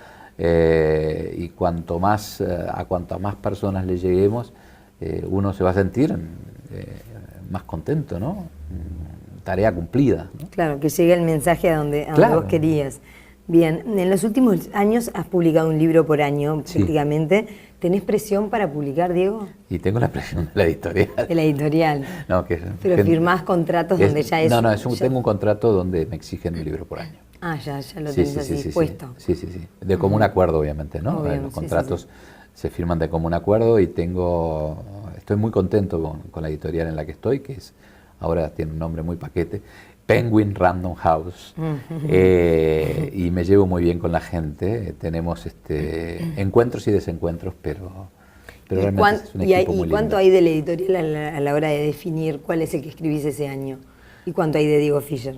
Speaker 2: y cuanto más a cuantas más personas le lleguemos, uno se va a sentir más contento, ¿no? Tarea cumplida, ¿no?
Speaker 1: Claro, que llegue el mensaje a donde
Speaker 2: Claro.
Speaker 1: vos querías. Bien, en los últimos años has publicado un libro por año,
Speaker 2: Sí.
Speaker 1: prácticamente. ¿Tenés presión para publicar, Diego?
Speaker 2: Y tengo la presión de la editorial.
Speaker 1: De la editorial.
Speaker 2: No,
Speaker 1: Pero firmás contratos donde ya es...
Speaker 2: No, tengo un contrato donde me exigen un libro por año.
Speaker 1: Ah, ya lo tenés así dispuesto.
Speaker 2: Sí. De común acuerdo, obviamente, ¿no?
Speaker 1: Obvio,
Speaker 2: Los
Speaker 1: sí,
Speaker 2: contratos se firman de común acuerdo y estoy muy contento con la editorial en la que estoy, que ahora tiene un nombre muy paquete, Penguin Random House. Y me llevo muy bien con la gente. Tenemos encuentros y desencuentros, pero realmente es un equipo muy lindo.
Speaker 1: ¿Y cuánto hay de la editorial a la hora de definir cuál es el que escribís ese año? ¿Y cuánto hay de Diego Fischer?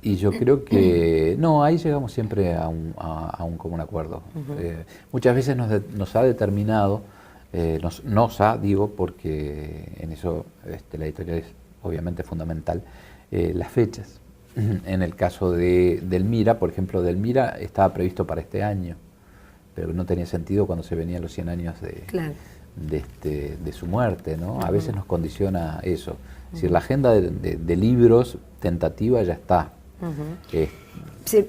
Speaker 2: Y yo creo que ahí llegamos siempre a un común acuerdo. Muchas veces nos ha determinado, digo, porque en eso la editorial es obviamente fundamental, las fechas. En el caso de Edelmira, por ejemplo, Edelmira estaba previsto para este año, pero no tenía sentido cuando se venían los 100 años de su muerte, ¿no? A veces nos condiciona eso. Es decir, la agenda de libros tentativa ya está.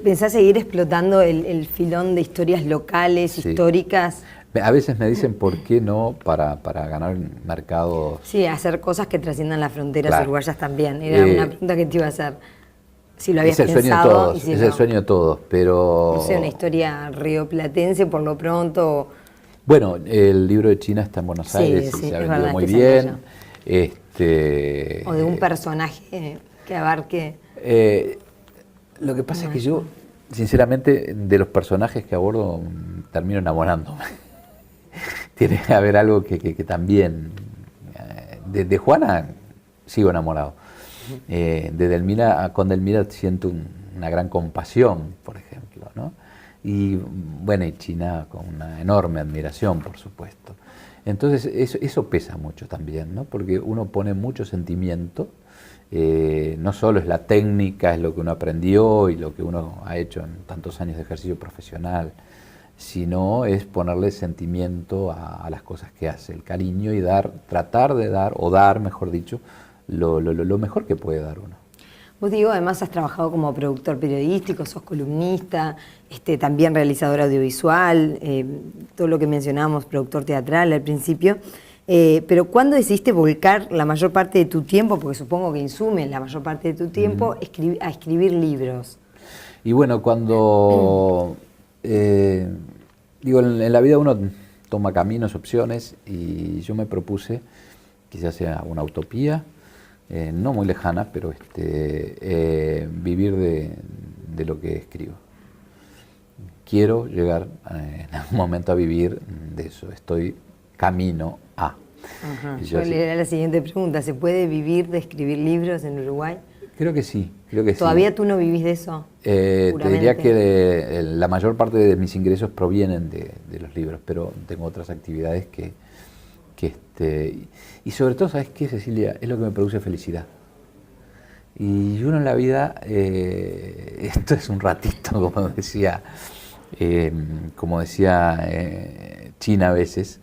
Speaker 1: ¿Pensás seguir explotando el filón de historias locales, históricas?
Speaker 2: A veces me dicen por qué no para ganar mercados.
Speaker 1: Sí, hacer cosas que trasciendan las fronteras uruguayas también. Era una pregunta que te iba a hacer. Si lo habías pensado.
Speaker 2: Es el sueño de todos, pero...
Speaker 1: No sé, una historia rioplatense por lo pronto.
Speaker 2: Bueno, el libro de China está en Buenos Aires y se ha vendido muy bien.
Speaker 1: O de un personaje que abarque...
Speaker 2: Lo que pasa es que yo, sinceramente, de los personajes que abordo, termino enamorándome. Tiene que haber algo que también... De Juana sigo enamorado. Con Edelmira siento una gran compasión, por ejemplo, ¿no? Y bueno, y China con una enorme admiración, por supuesto. Entonces eso pesa mucho también, ¿no? Porque uno pone mucho sentimiento. No solo es la técnica, es lo que uno aprendió y lo que uno ha hecho en tantos años de ejercicio profesional, sino es ponerle sentimiento a las cosas que hace, el cariño y tratar de dar, o dar, mejor dicho, lo mejor que puede dar uno.
Speaker 1: Vos, Diego, además has trabajado como productor periodístico, sos columnista, también realizador audiovisual, todo lo que mencionábamos, productor teatral al principio. Pero ¿cuándo decidiste volcar la mayor parte de tu tiempo, porque supongo que insume la mayor parte de tu tiempo, a escribir libros?
Speaker 2: Y bueno, cuando... digo, en la vida uno toma caminos, opciones, y yo me propuse, quizás sea una utopía, no muy lejana, pero vivir de lo que escribo. Quiero llegar en algún momento a vivir de eso, estoy camino a.
Speaker 1: Ajá. Yo le haré la siguiente pregunta, ¿se puede vivir de escribir libros en Uruguay?
Speaker 2: Creo que sí, creo que sí.
Speaker 1: ¿Todavía tú no vivís de eso?
Speaker 2: Te diría que la mayor parte de mis ingresos provienen de los libros, pero tengo otras actividades que y sobre todo, ¿sabes qué, Cecilia? Es lo que me produce felicidad. Y uno en la vida, esto es un ratito, como decía China a veces,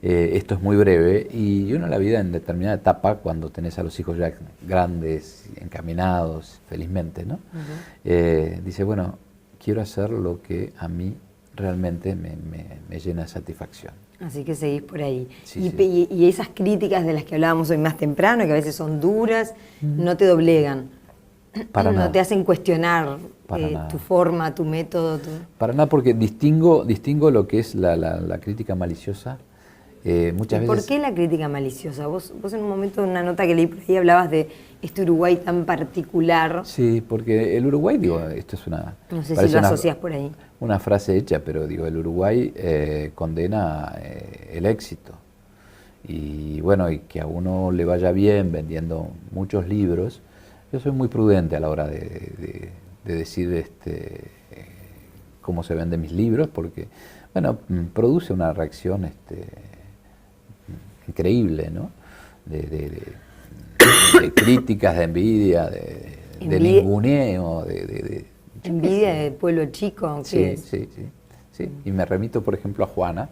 Speaker 2: esto es muy breve, y uno en la vida en determinada etapa, cuando tenés a los hijos ya grandes, encaminados, felizmente, ¿no? Dice, bueno, quiero hacer lo que a mí realmente me llena de satisfacción.
Speaker 1: Así que seguís por ahí.
Speaker 2: Sí,
Speaker 1: y esas críticas de las que hablábamos hoy más temprano, que a veces son duras, no te doblegan.
Speaker 2: Para nada.
Speaker 1: No te hacen cuestionar tu forma, tu método.
Speaker 2: Para nada, porque distingo lo que es la crítica maliciosa. Muchas veces...
Speaker 1: ¿Por qué la crítica maliciosa? Vos en un momento, en una nota que leí por ahí, hablabas de este Uruguay tan particular.
Speaker 2: Sí, porque el Uruguay, digo, esto es una...
Speaker 1: No sé si lo asocias por ahí.
Speaker 2: Una frase hecha, pero digo, el Uruguay condena el éxito. Y bueno, y que a uno le vaya bien vendiendo muchos libros. Yo soy muy prudente a la hora de decir cómo se venden mis libros, porque, bueno, produce una reacción increíble, ¿no? De críticas, de envidia, de ninguneo,
Speaker 1: envidia del pueblo chico.
Speaker 2: Sí. Y me remito, por ejemplo, a Juana.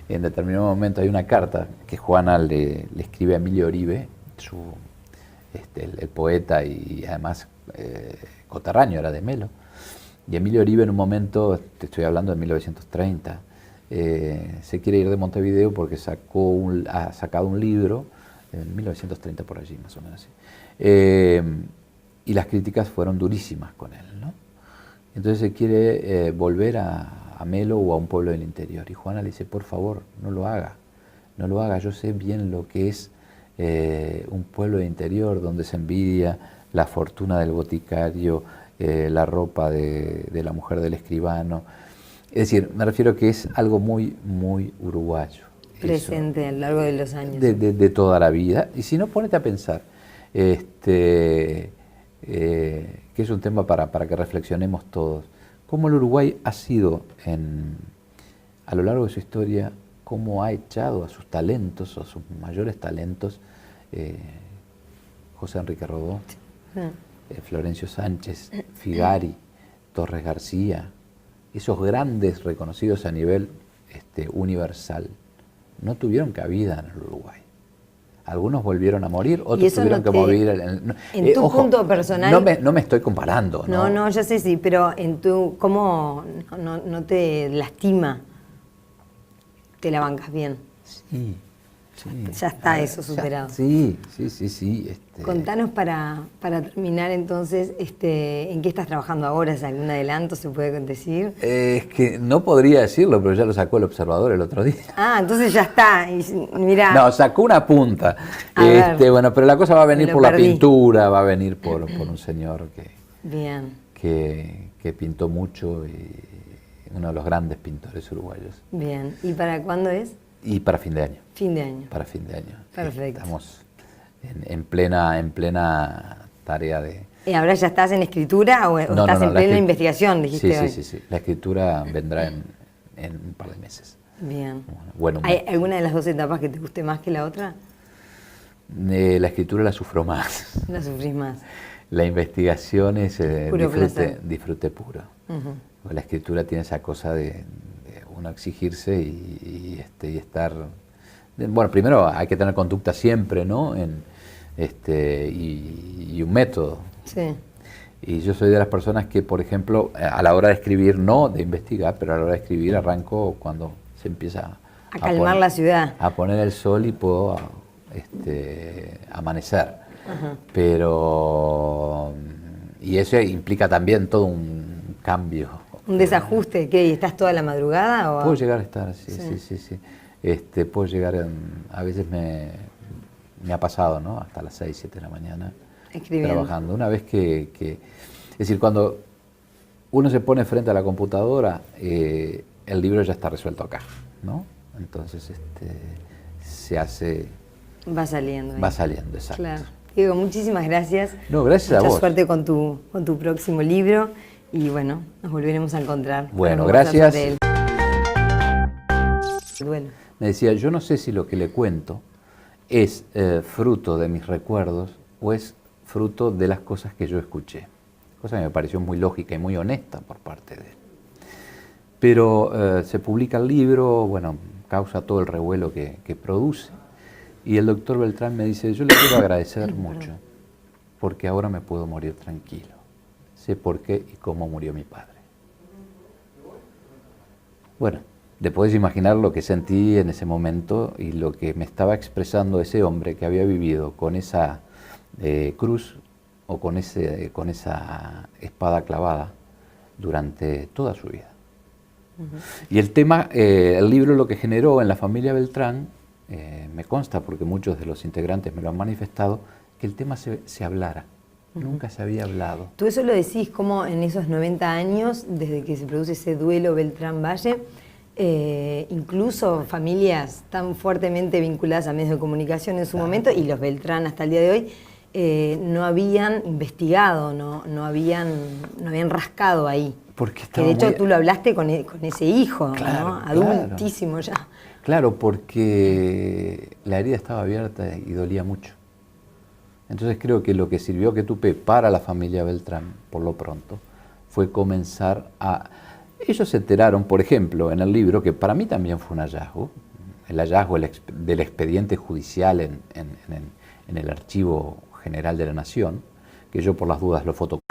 Speaker 2: En determinado momento hay una carta que Juana le escribe a Emilio Oribe, el poeta y además coterráneo, era de Melo. Y Emilio Oribe en un momento, te estoy hablando de 1930, se quiere ir de Montevideo porque ha sacado un libro, en 1930 por allí, más o menos así. Y las críticas fueron durísimas con él, ¿no? Entonces se quiere volver a Melo o a un pueblo del interior. Y Juana le dice, por favor, no lo haga, yo sé bien lo que es un pueblo del interior donde se envidia la fortuna del boticario, la ropa de la mujer del escribano. Es decir, me refiero que es algo muy, muy uruguayo.
Speaker 1: Presente a lo largo de los años.
Speaker 2: De toda la vida. Y si no, ponete a pensar, que es un tema para que reflexionemos todos. Cómo el Uruguay ha sido, a lo largo de su historia, cómo ha echado a sus talentos, a sus mayores talentos, José Enrique Rodó, Florencio Sánchez, Figari, Torres García, esos grandes reconocidos a nivel universal, no tuvieron cabida en el Uruguay. Algunos volvieron a morir, otros tuvieron que morir.
Speaker 1: En tu punto personal...
Speaker 2: No me estoy comparando.
Speaker 1: No, ya sé, sí, pero ¿cómo no te lastima? ¿Te la bancas bien?
Speaker 2: Sí.
Speaker 1: Ya está eso superado.
Speaker 2: Sí.
Speaker 1: Contanos para terminar entonces, ¿en qué estás trabajando ahora? ¿Es algún adelanto, se puede decir?
Speaker 2: Es que no podría decirlo, pero ya lo sacó el Observador el otro día.
Speaker 1: Ah, entonces ya está. Mirá.
Speaker 2: No, sacó una punta. Bueno, pero la cosa va a venir por la pintura, va a venir por un señor que pintó mucho y uno de los grandes pintores uruguayos.
Speaker 1: Bien. ¿Y para cuándo es?
Speaker 2: Y para fin de año.
Speaker 1: Fin de año.
Speaker 2: Para fin de año.
Speaker 1: Perfecto.
Speaker 2: Estamos en plena tarea de...
Speaker 1: ¿Ahora ya estás en escritura o estás en plena investigación, dijiste hoy?
Speaker 2: Sí. La escritura vendrá en un par de meses.
Speaker 1: Bien.
Speaker 2: Bueno,
Speaker 1: ¿Hay alguna de las dos etapas que te guste más que la otra?
Speaker 2: La escritura la sufro más.
Speaker 1: La sufrís más.
Speaker 2: La investigación es
Speaker 1: disfrute puro.
Speaker 2: La escritura tiene esa cosa uno exigirse y estar... Bueno, primero hay que tener conducta siempre, ¿no? Y un método.
Speaker 1: Sí.
Speaker 2: Y yo soy de las personas que, por ejemplo, a la hora de escribir, no de investigar, pero a la hora de escribir arranco cuando se empieza
Speaker 1: a calmar la ciudad.
Speaker 2: A poner el sol y puedo amanecer.
Speaker 1: Ajá.
Speaker 2: Pero... Y eso implica también todo un cambio.
Speaker 1: ¿Un desajuste? ¿Qué? ¿Estás toda la madrugada? ¿O?
Speaker 2: Puedo llegar a estar, sí. Puedo llegar, a veces me ha pasado, ¿no? Hasta las 6, 7 de la mañana
Speaker 1: escribiendo,
Speaker 2: trabajando. Una vez es decir, cuando uno se pone frente a la computadora, el libro ya está resuelto acá, ¿no? Entonces se hace...
Speaker 1: Va saliendo.
Speaker 2: Va saliendo, exacto.
Speaker 1: Claro. Diego, muchísimas gracias.
Speaker 2: No, gracias a vos.
Speaker 1: Mucha suerte con tu próximo libro y bueno, nos volveremos a encontrar.
Speaker 2: Bueno, gracias.
Speaker 1: Bueno.
Speaker 2: Me decía, yo no sé si lo que le cuento es fruto de mis recuerdos o es fruto de las cosas que yo escuché. Cosa que me pareció muy lógica y muy honesta por parte de él. Pero se publica el libro, bueno, causa todo el revuelo que produce. Y el doctor Beltrán me dice, yo le quiero agradecer mucho, porque ahora me puedo morir tranquilo. Sé por qué y cómo murió mi padre. Bueno, te podés imaginar lo que sentí en ese momento y lo que me estaba expresando ese hombre que había vivido con esa cruz o con esa espada clavada durante toda su vida. Y el tema, el libro lo que generó en la familia Beltrán, me consta porque muchos de los integrantes me lo han manifestado, que el tema se hablara. Nunca se había hablado.
Speaker 1: Tú eso lo decís como en esos 90 años, desde que se produce ese duelo Beltrán-Valle, incluso familias tan fuertemente vinculadas a medios de comunicación en su momento, y los Beltrán hasta el día de hoy, no habían investigado, no habían rascado ahí.
Speaker 2: Porque
Speaker 1: que de hecho tú lo hablaste con ese hijo,
Speaker 2: claro,
Speaker 1: ¿no? Adultísimo ya.
Speaker 2: Claro, porque la herida estaba abierta y dolía mucho. Entonces creo que lo que sirvió que tupe para la familia Beltrán, por lo pronto, fue comenzar a... Ellos se enteraron, por ejemplo, en el libro, que para mí también fue un hallazgo, el hallazgo del expediente judicial en el Archivo General de la Nación, que yo por las dudas lo fotocopié.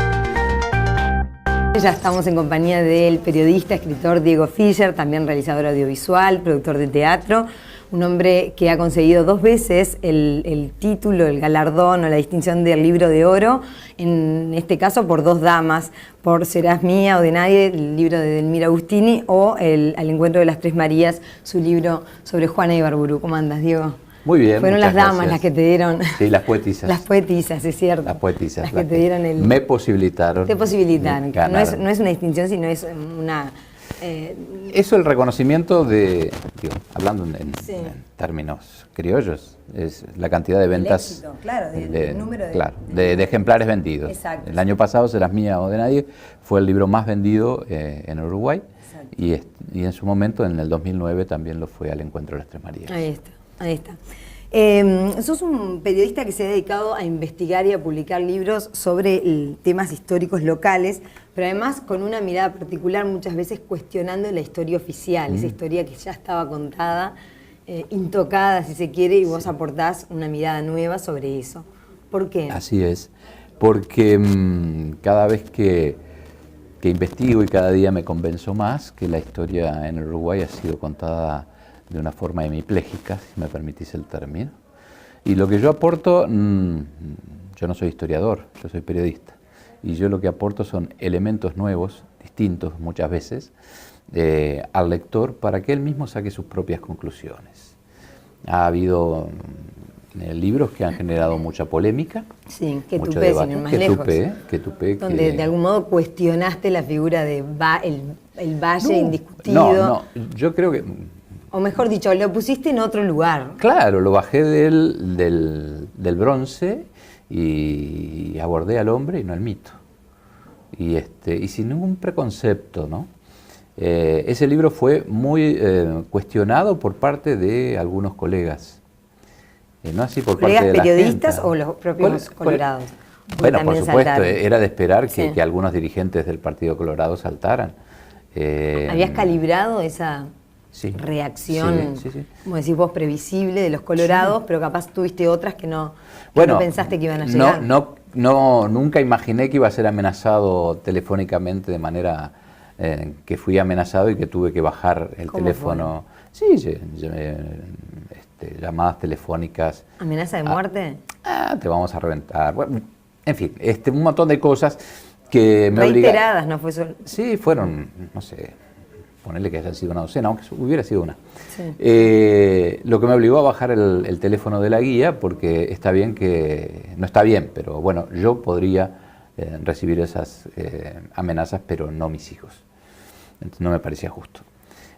Speaker 1: Ya estamos en compañía del periodista, escritor Diego Fischer, también realizador audiovisual, productor de teatro, un hombre que ha conseguido 2 veces el título, el galardón o la distinción del Libro de Oro, en este caso por 2 damas, por Serás Mía o de Nadie, el libro de Delmira Agustini, o Al Encuentro de las Tres Marías, su libro sobre Juana Ibarburu. ¿Cómo andas, Diego?
Speaker 2: Muy bien.
Speaker 1: Fueron las damas
Speaker 2: gracias.
Speaker 1: las que te dieron.
Speaker 2: Sí, las poetisas.
Speaker 1: Las poetisas, es cierto.
Speaker 2: Las poetisas.
Speaker 1: Las que te dieron el...
Speaker 2: Me posibilitaron.
Speaker 1: Te posibilitan.
Speaker 2: Ganaron.
Speaker 1: No es una distinción, sino es una...
Speaker 2: Eso el reconocimiento de, hablando en
Speaker 1: sí,
Speaker 2: términos criollos, es la cantidad de ventas.
Speaker 1: El éxito, claro, del número
Speaker 2: de ejemplares vendidos.
Speaker 1: Exacto.
Speaker 2: El año pasado, Serás Mía o de Nadie, fue el libro más vendido en Uruguay. Y en su momento, en el 2009, también lo fue Al Encuentro de las Tres Marías.
Speaker 1: Ahí está. Sos un periodista que se ha dedicado a investigar y a publicar libros sobre temas históricos locales, pero además con una mirada particular, muchas veces cuestionando la historia oficial, esa historia que ya estaba contada, intocada si se quiere, y vos aportás una mirada nueva sobre eso. ¿Por qué?
Speaker 2: Así es, porque cada vez que investigo y cada día me convenzo más que la historia en Uruguay ha sido contada de una forma hemipléjica, si me permitís el término. Y lo que yo aporto, yo no soy historiador, yo soy periodista. Y yo lo que aporto son elementos nuevos, distintos muchas veces, al lector para que él mismo saque sus propias conclusiones. Ha habido libros que han generado mucha polémica,
Speaker 1: sí, que
Speaker 2: mucho
Speaker 1: tupé,
Speaker 2: debate,
Speaker 1: sin ir más lejos.
Speaker 2: Que tupé,
Speaker 1: donde de algún modo cuestionaste la figura de el Valle indiscutido.
Speaker 2: No, yo creo que...
Speaker 1: O mejor dicho, lo pusiste en otro lugar.
Speaker 2: Claro, lo bajé del bronce y abordé al hombre y no al mito. Y sin ningún preconcepto, ¿no? Ese libro fue muy cuestionado por parte de algunos colegas. No así por parte de la
Speaker 1: periodistas
Speaker 2: gente.
Speaker 1: O los propios colorados.
Speaker 2: Bueno, por supuesto,
Speaker 1: saltaron.
Speaker 2: era de esperar
Speaker 1: Sí,
Speaker 2: que algunos dirigentes del Partido Colorado saltaran.
Speaker 1: ¿Habías calibrado esa
Speaker 2: Sí,
Speaker 1: reacción,
Speaker 2: sí.
Speaker 1: como decís vos, previsible de los colorados,
Speaker 2: Sí.
Speaker 1: pero capaz tuviste otras que no
Speaker 2: Bueno,
Speaker 1: pensaste que iban a llegar?
Speaker 2: nunca imaginé que iba a ser amenazado telefónicamente de manera que fui amenazado y que tuve que bajar el
Speaker 1: ¿Cómo
Speaker 2: teléfono. Sí, llamadas telefónicas.
Speaker 1: ¿Amenaza de muerte?
Speaker 2: Te vamos a reventar. Bueno, en fin, un montón de cosas que me obligaron.
Speaker 1: Reiteradas, no fue solo.
Speaker 2: Sí, fueron, no sé, ponerle que hayan sido una docena, aunque hubiera sido una.
Speaker 1: Sí.
Speaker 2: Lo que me obligó a bajar el teléfono de la guía, porque está bien que, no está bien, pero bueno, yo podría recibir esas amenazas, pero no mis hijos. Entonces no me parecía justo.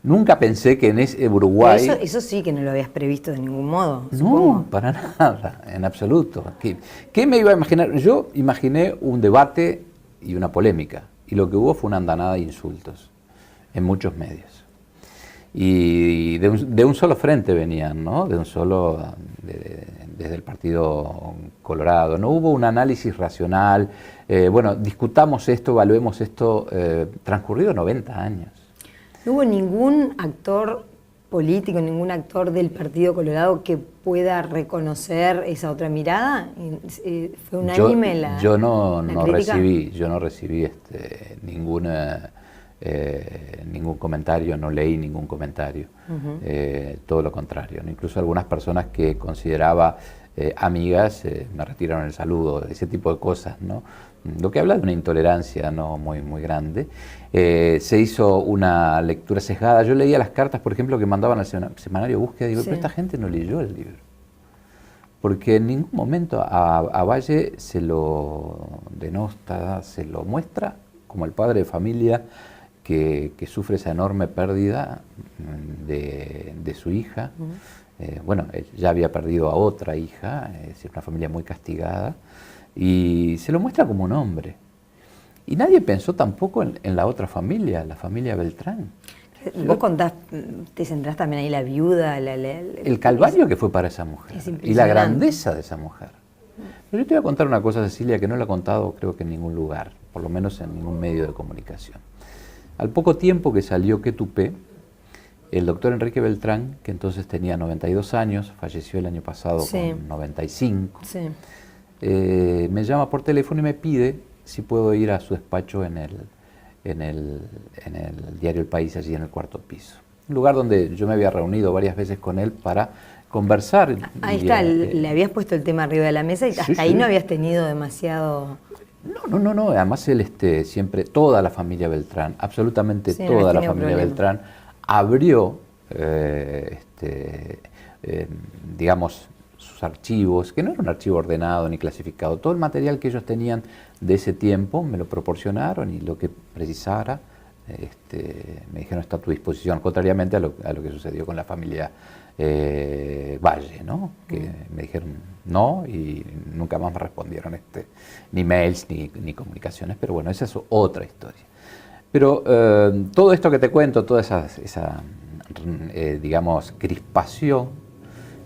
Speaker 2: Nunca pensé que en ese Uruguay...
Speaker 1: Eso sí que no lo habías previsto de ningún modo,
Speaker 2: No,
Speaker 1: supongo.
Speaker 2: para nada, en absoluto. ¿Qué me iba a imaginar? Yo imaginé un debate y una polémica, y lo que hubo fue una andanada de insultos en muchos medios. Y de un solo frente venían, ¿no? Desde el Partido Colorado. No hubo un análisis racional. Bueno, discutamos esto, evaluemos esto, transcurrido 90 años.
Speaker 1: ¿No hubo ningún actor político, ningún actor del Partido Colorado que pueda reconocer esa otra mirada? ¿Fue unánime la
Speaker 2: Yo no
Speaker 1: crítica?
Speaker 2: recibí ningún comentario, no leí ningún comentario. Todo lo contrario, ¿no? Incluso algunas personas que consideraba amigas me retiraron el saludo, ese tipo de cosas, ¿no? Lo que habla de una intolerancia, ¿no?, muy grande. Se hizo una lectura sesgada. Yo leía las cartas, por ejemplo, que mandaban al semanario Búsqueda, y digo,
Speaker 1: Sí.
Speaker 2: pero esta gente no leyó el libro. Porque en ningún momento a Valle se lo denosta, se lo muestra como el padre de familia que sufre esa enorme pérdida de su hija. Bueno, él ya había perdido a otra hija, es decir, una familia muy castigada, y se lo muestra como un hombre. Y nadie pensó tampoco en la otra familia, la familia Beltrán.
Speaker 1: Vos contás, te centrás también ahí la viuda,
Speaker 2: El calvario que fue para esa mujer
Speaker 1: es
Speaker 2: y la
Speaker 1: impresionante.
Speaker 2: grandeza de esa mujer. Pero yo te voy a contar una cosa, Cecilia, que no la he contado creo que en ningún lugar, por lo menos en ningún medio de comunicación. Al poco tiempo que salió Que Tupé, el doctor Enrique Beltrán, que entonces tenía 92 años, falleció el año pasado
Speaker 1: Sí.
Speaker 2: con 95,
Speaker 1: Sí.
Speaker 2: me llama por teléfono y me pide si puedo ir a su despacho en el diario El País, allí en el cuarto piso. Un lugar donde yo me había reunido varias veces con él para conversar.
Speaker 1: Ahí está, le habías puesto el tema arriba de la mesa y hasta ahí no habías tenido demasiado...
Speaker 2: No, además él siempre, toda la familia Beltrán, absolutamente
Speaker 1: Sí,
Speaker 2: toda
Speaker 1: no
Speaker 2: la
Speaker 1: tenía
Speaker 2: familia
Speaker 1: problema.
Speaker 2: Beltrán, abrió, digamos, sus archivos, que no era un archivo ordenado ni clasificado, todo el material que ellos tenían de ese tiempo me lo proporcionaron y lo que precisara, me dijeron está a tu disposición, contrariamente a lo que sucedió con la familia Valle, ¿no? Que me dijeron no y nunca más me respondieron ni mails ni comunicaciones, pero bueno, esa es otra historia. Pero todo esto que te cuento, toda esa digamos, crispación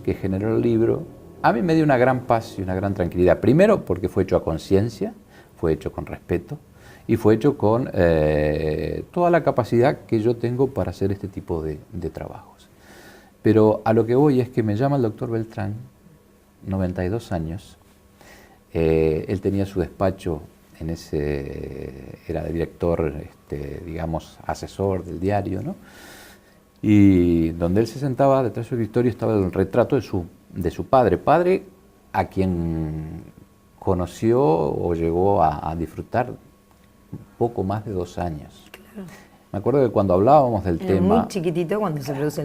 Speaker 2: que generó el libro, a mí me dio una gran paz y una gran tranquilidad. Primero porque fue hecho a conciencia, fue hecho con respeto y fue hecho con toda la capacidad que yo tengo para hacer este tipo de trabajos. Pero a lo que voy es que me llama el doctor Beltrán, 92 años, él tenía su despacho era director, digamos, asesor del diario, ¿no? Y donde él se sentaba, detrás de su escritorio estaba el retrato de su padre a quien conoció o llegó a disfrutar poco más de 2 años.
Speaker 1: Claro.
Speaker 2: Me acuerdo que cuando hablábamos del
Speaker 1: Era
Speaker 2: tema...
Speaker 1: muy chiquitito cuando se produce